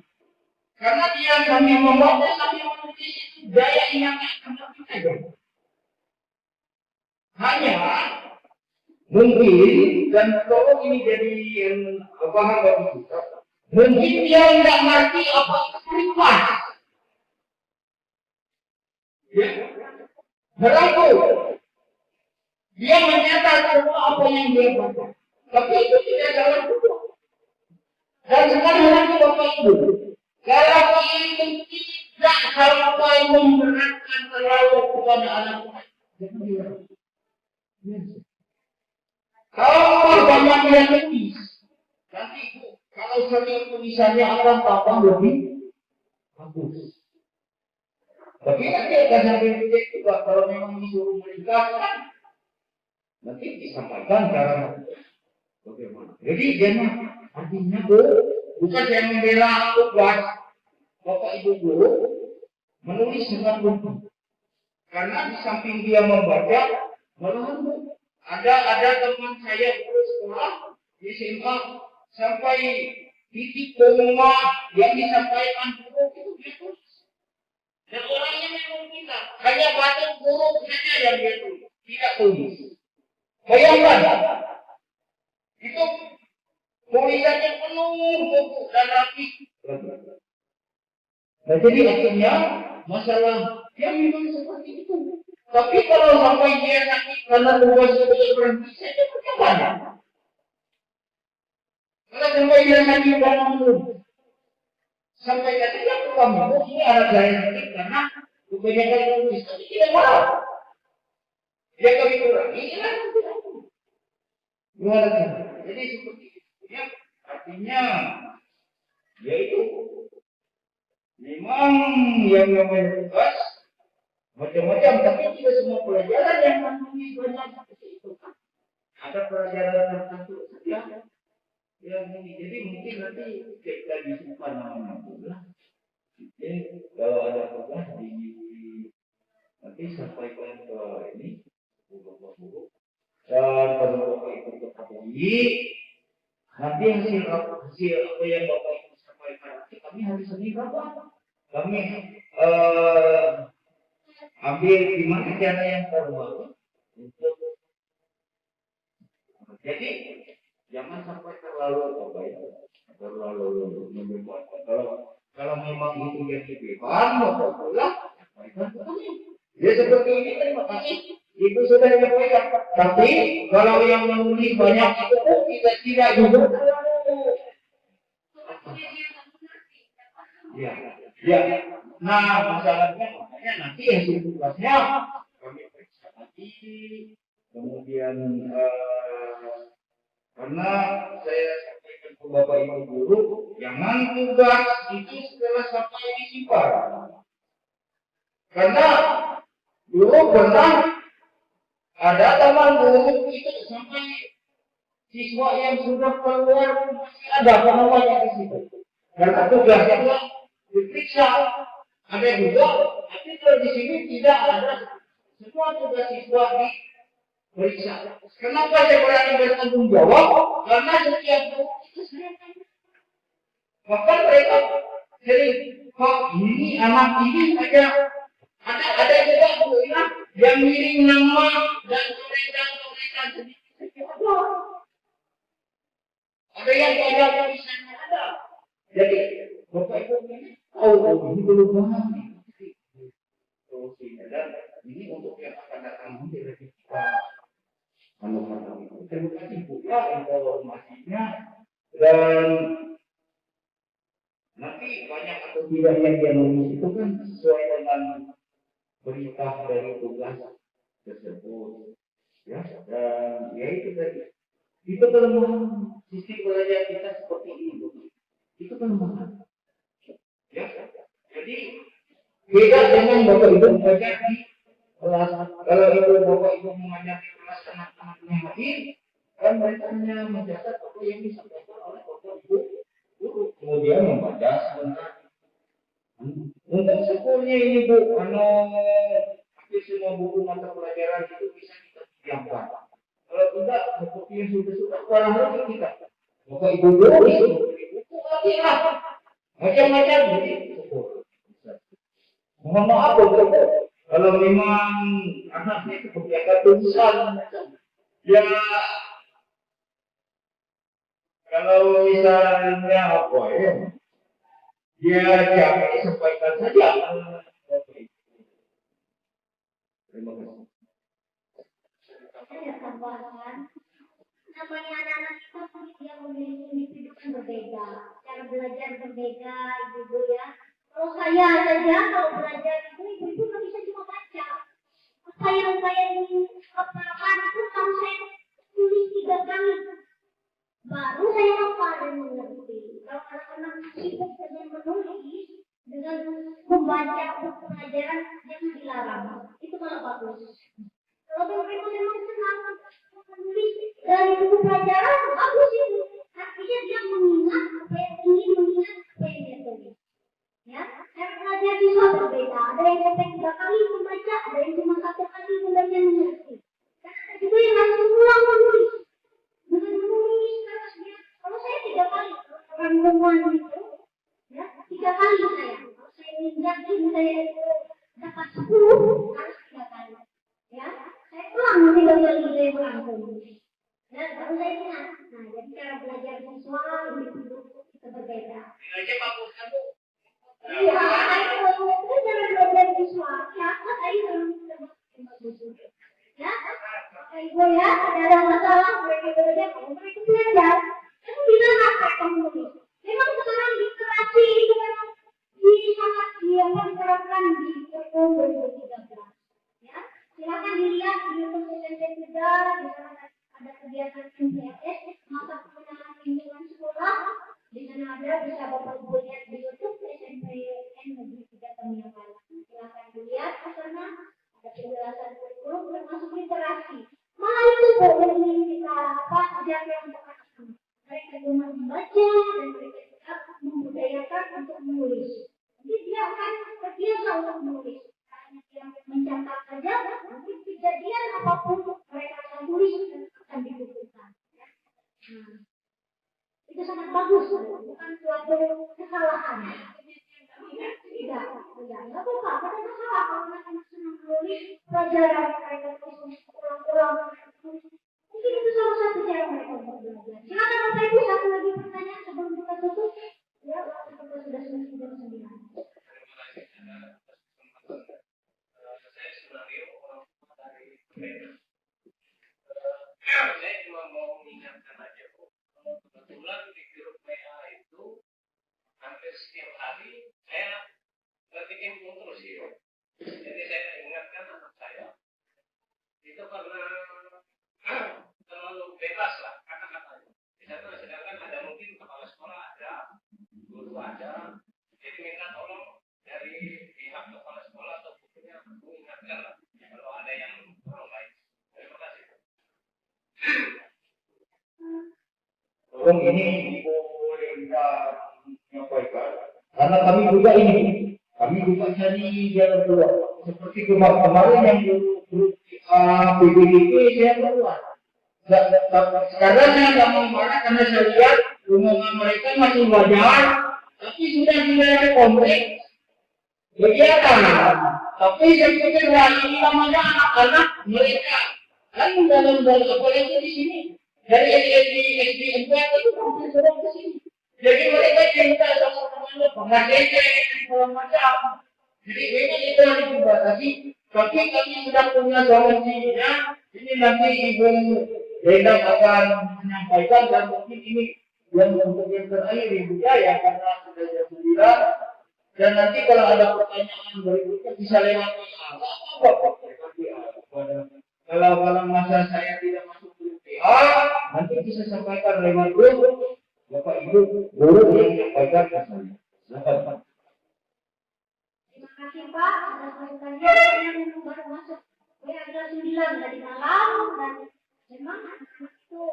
C: Karena dia sambil membaca sambil menulis itu daya ingatnya akan kita. Hanya mungkin dan kalau ini jadi bahan bagi kita, mungkin dia tidak ngerti apa itu privat. Ya, berlaku. Dia mencatat semua apa yang dia baca, tapi itu tidak jalan juga. Dan sekarang lagi Bapak Ibu, kalau itu tidak sampai memberatkan terlalu kepada anak-anak, kalau banyak yang tulis, nanti kalau sering tulisannya akan tambah lebih bagus. Tapi nanti akan sampai titik juga kalau memang disuruh menikahkan, nanti disampaikan cara bagaimana. Jadi jangan artinya Bu, bukan saya membela tugas Bapak Ibu guru menulis dengan buku. Karena di samping dia membaca, malahan Bu, ada teman saya guru sekolah di SMA sampai titik koma yang disampaikan guru itu dia tulis. Dan orangnya memang kita hanya baca guru saja yang dia tulis, tidak tulis. Bayangkan, itu tulisannya penuh buku dan rapi. Nah, jadi akhirnya masalah yang memang seperti itu. Tapi kalau sampai dia sakit karena tugas itu berhenti saja bagaimana? Kalau sampai dia sakit karena menurut, sampai katanya kamu ini anak saya sakit karena kebanyakan tulis, tapi tidak mau. Dia kami kurangi, kan? Gimana? Jadi seperti itu. Ya, artinya, yaitu memang yang namanya tugas macam-macam, tapi tidak semua pelajaran yang memenuhi banyak seperti itu. Ada pelajaran tertentu saja yang ini. Jadi mungkin nanti kita disimpan namanya tugas. Jadi kalau ada tugas nanti sampaikan ke ini guru dan kalau bapak ibu ketahui nanti hasil apa yang bapak ibu sampaikan nanti kami hari Senin berapa? Kami ambil gimana cara yang terbaik untuk jadi jangan sampai terlalu membebaskan. Kalau memang itu yang dibebaskan, maka pulang sampaikan ke kami. Ya seperti ini terima kasih. Itu sudah disampaikan. Tapi kalau yang menulis banyak itu kita tidak juga. Ya. Nah masalahnya makanya nanti hasil tugasnya kami periksa nanti. Kemudian karena saya sampaikan ke bapak ibu guru, jangan tugas itu setelah sampai disimpan. Karena dulu pernah ada teman guru itu sampai siswa yang sudah keluar masih ada namanya di situ. Karena tugasnya diperiksa. Ada juga, tapi kalau di sini tidak ada semua tugas siswa diperiksa. Kenapa saya berani bertanggung jawab? Karena setiap guru itu saya tanya. Bahkan mereka jadi, Pak ini anak ini saja ada juga guru yang ngirim nama dan coretan sedikit. Ada yang banyak tulisannya ada. Jadi bapak ibu ini ini belum paham nih. Dan ini untuk yang akan datang nanti dari kita. Terima kasih Bu ya informasinya dan nanti banyak atau tidak yang dia nulis itu kan sesuai dengan berita dari tugas tersebut ya dan ya itu tadi itu kelemahan sistem belajar kita seperti ini itu kelemahan ya jadi beda dengan bapak ibu mengajar di kelas. Kalau itu bapak ibu mengajar di kelas anak-anaknya hadir kan mereka hanya mencatat apa yang disampaikan oleh bapak ibu guru kemudian membaca sebentar. Untuk syukurnya ini Bu, hampir semua buku mata pelajaran itu bisa kita pinjamkan. Kalau tidak, seperti yang sudah kurang lagi kita. Bapak Ibu guru itu buku lagi lah, macam-macam jadi syukur. Mohon maaf Bu, kalau memang anaknya itu kebiasaan tulisan, ya kalau misalnya apa ya? Dia jangan disampaikan saja. Terima kasih.
B: Ada tambahan. Namanya anak-anak itu dia memiliki individu kan berbeda, cara belajar berbeda, ibu ya. Kalau saya saja kalau belajar ibu nggak bisa cuma baca. Saya ini kepalahan itu harus saya tulis 3 kali. Baru saya hafal dan mengerti. Kalau anak-anak sibuk dengan menulis, dengan membaca buku pelajaran yang dilarang, itu malah bagus. Kalau mereka memang senang menulis dari buku pelajaran, bagus itu. Artinya dia mengingat apa yang ingin mengingat apa yang dia tulis. Ya, cara belajar juga berbeda. Ada yang sampai 3 kali membaca, ada yang cuma 1 kali membaca mengerti. Dan ada juga yang langsung ulang menulis. Dengan menulis terus dia, kalau saya 3 kali, orang pertemuan itu, ya 3 kali saya. Kalau saya yakin saya itu dapat 10 harus 3 kali. Ya, saya ulang 3 kali saya ulang. Ya, baru saya ingat. Nah, jadi cara belajar siswa itu berbeda.
C: Aja bagus kamu.
B: Iya, itu cara belajar siswa. Ya, saya ya, Ibu ya, ada masalah mereka belajar, mereka belajar. Itu bisa nggak mereka menulis? Memang sekarang literasi itu memang sangat diterapkan di tahun 2013. Ya, silakan dilihat di YouTube SMP 3, di sana ada kegiatan MTS, masa pengenalan lingkungan sekolah. Di sana ada, bisa Bapak Ibu lihat di YouTube SMP Negeri 3 Tamiang. Silakan dilihat ke sana, ada penjelasan kurikulum termasuk literasi. Malah itu yang ingin kita ajarkan untuk anak-anak. Mereka cuma membaca dan mereka juga membudayakan untuk menulis. Jadi dia akan terbiasa untuk menulis. Karena dia mencatat saja, nanti kejadian apapun mereka akan tulis dan akan dibukukan. Ya. Nah, itu sangat bagus, bukan suatu kesalahan. Tidak, nggak apa-apa, ada masalah kalau anak-anak senang menulis pelajaran mereka tulis ulang-ulang. Mungkin itu salah satu cara mereka untuk belajar. Silakan Bapak Ibu, satu lagi pertanyaan sebelum kita tutup. Ya, waktu kita sudah selesai jam 9.
C: Saya sebenarnya orang dari Medan. Saya cuma mau mengingatkan aja kok. Kebetulan di grup WA itu hampir setiap hari saya bikin terus ya. Jadi saya ingatkan anak saya itu karena terlalu bebas lah kata-katanya. Di sana sedangkan ada mungkin kepala sekolah ada, guru ada. Jadi minta tolong dari pihak kepala sekolah atau gurunya mengingatkan lah kalau ada yang kurang baik. Terima kasih.
D: Tolong ini Ibu Linda menyampaikan, karena kami juga cari jalan keluar. Seperti kemarin yang grup PBDP saya keluar. Sekarang saya nggak mau marah karena saya lihat hubungan mereka masih wajar, tapi sudah ada konflik kegiatan. Tapi saya pikir wah ini namanya anak-anak mereka kan dalam apalagi di sini. Dari SD 4 itu hampir semua ke sini. Jadi mereka cinta sama temannya, pengajian segala macam. Jadi memang itu harus dibatasi. Tapi kami sudah punya solusinya. Ini nanti Ibu Linda akan menyampaikan dan mungkin ini yang untuk yang terakhir Ibu ya karena sudah jam 9. Dan nanti kalau ada pertanyaan berikutnya bisa lewat kalau masa saya tidak masuk grup PA, nanti bisa sampaikan lewat grup Bapak Ibu guru yang menyampaikan ke saya. Silakan.
B: Terima kasih Pak atas masukannya. Saya memang baru masuk adalah 9 tadi malam dan memang anak-anak itu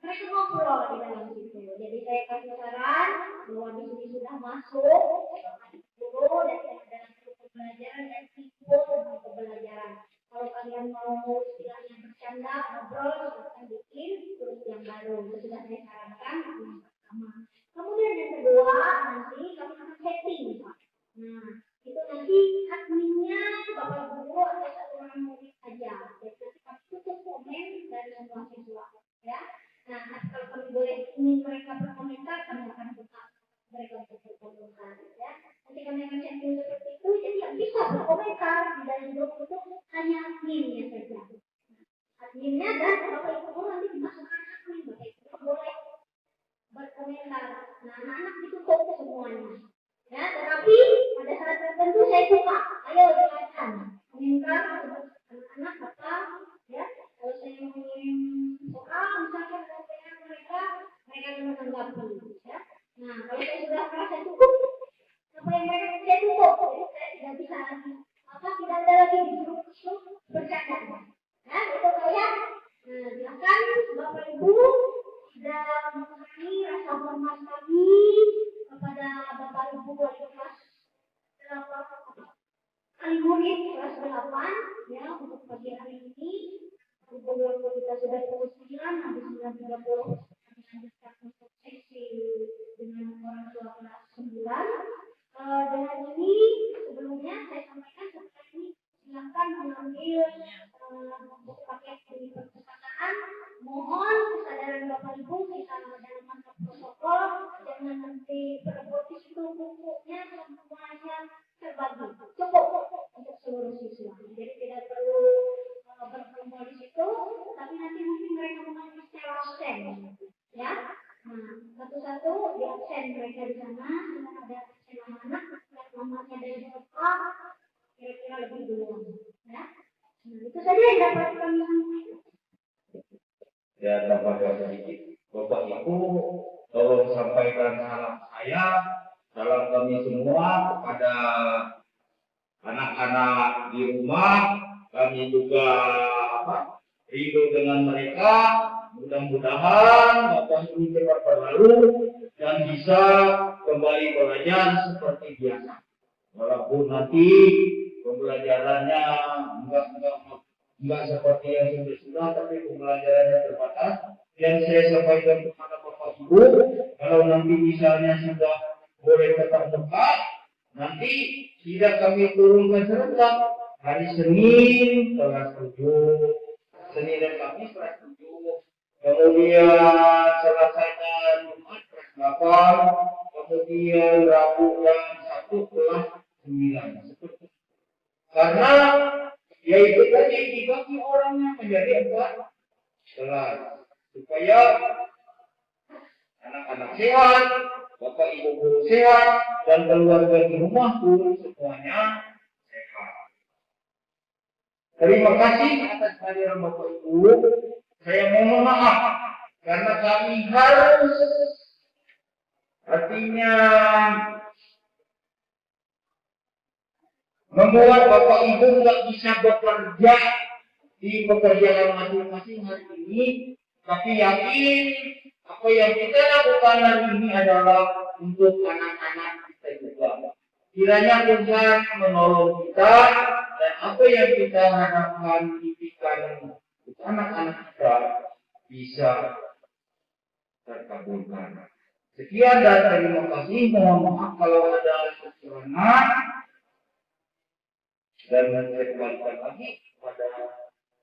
B: mereka ngobrol di dalam situ. Jadi saya kasih saran bahwa di sini sudah masuk guru dan dalam pembelajaran dan ikut dalam pembelajaran. Kalau kalian mau istilahnya bercanda, ngobrol, silahkan bikin terus yang baru. Itu sudah saya sarankan yang pertama. Kemudian yang kedua, nanti kami akan setting, Pak. Nah, itu nanti adminnya Bapak Guru atau satu orang murid saja. Jadi nanti kami tutup komen dari semua siswa, ya. Nah, kalau kami boleh ingin mereka berkomentar, kami akan buka mereka untuk berkomentar, ya. Nanti kami akan setting seperti itu, jadi yang bisa berkomentar di dalam grup itu hanya adminnya saja. Adminnya dan Bapak Ibu Guru nanti dimasukkan admin, Bapak Ibu boleh berkomentar. Nah, anak-anak ditutup semuanya. Ya, tetapi pada saat tertentu saya buka. Ayo silakan komentar anak-anak apa ya. Kalau saya ingin soal misalkan pertanyaan mereka akan menanggapi ya. Nah, kalau saya sudah merasa cukup apa yang mereka saya tutup, saya tidak bisa lagi tidak ada lagi di grup bercanda. Ya, itu saya. Nah, silakan Bapak Ibu dan mengenai rasa hormat kami kepada Bapak Ibu wali kelas 8 murid kelas 8 ya untuk pagi hari ini. Kemudian kita sudah pukul 9 habis 9.30 kami lanjutkan untuk sesi dengan orang Mohon kesadaran Bapak Ibu kita dalam masa protokol, jangan nanti berebut di situ bukunya semuanya terbagi. Cukup untuk seluruh siswa. Jadi tidak perlu berkumpul di situ, tapi nanti mungkin mereka mengambil secara absen, ya. Nah, satu-satu di absen mereka di sana, dengan ada absen anak-anak, yang namanya dari depan, kira-kira lebih dulu, ya. Nah, itu saja yang dapat kami sampaikan.
D: Dan tambahkan sedikit, Bapak Ibu tolong sampaikan salam saya, salam kami semua kepada anak-anak di rumah. Kami juga rindu dengan mereka. Mudah-mudahan Bapak Ibu cepat berlalu dan bisa kembali belajar seperti biasa. Walaupun nanti pembelajarannya enggak seperti yang sudah, tapi pembelajarannya terbatas. Dan saya sampaikan kepada Bapak Ibu, kalau nanti misalnya sudah boleh tetap muka, nanti tidak kami turunkan serentak. Hari Senin kelas 7, Senin dan Kamis kelas 7, kemudian Selasanya Jumat kelas 8, kemudian Rabu dan Sabtu kelas 9. Karena yaitu tadi dibagi orangnya menjadi 4 kelas supaya anak-anak sehat, bapak ibu guru sehat, dan keluarga di rumah pun semuanya sehat. Terima kasih atas kehadiran bapak ibu. Saya mohon maaf karena kami harus artinya membuat bapak ibu nggak bisa bekerja di pekerjaan masing-masing hari ini, tapi yakin apa yang kita lakukan hari ini adalah untuk anak-anak kita juga. Kiranya Tuhan menolong kita dan apa yang kita harapkan impikan untuk anak-anak kita bisa terkabulkan. Sekian dan terima kasih. Mohon maaf kalau ada kekurangan. Dan saya kembalikan lagi kepada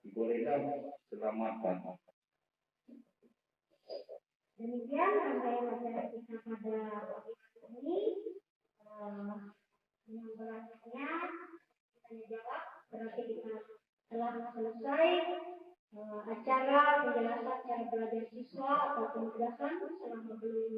D: Ibu Lena. Selamat datang.
B: Demikian rangkaian acara kita pada pagi ini. Yang berikutnya kita jawab, berarti kita telah selesai acara penjelasan cara belajar siswa atau penugasan selama belum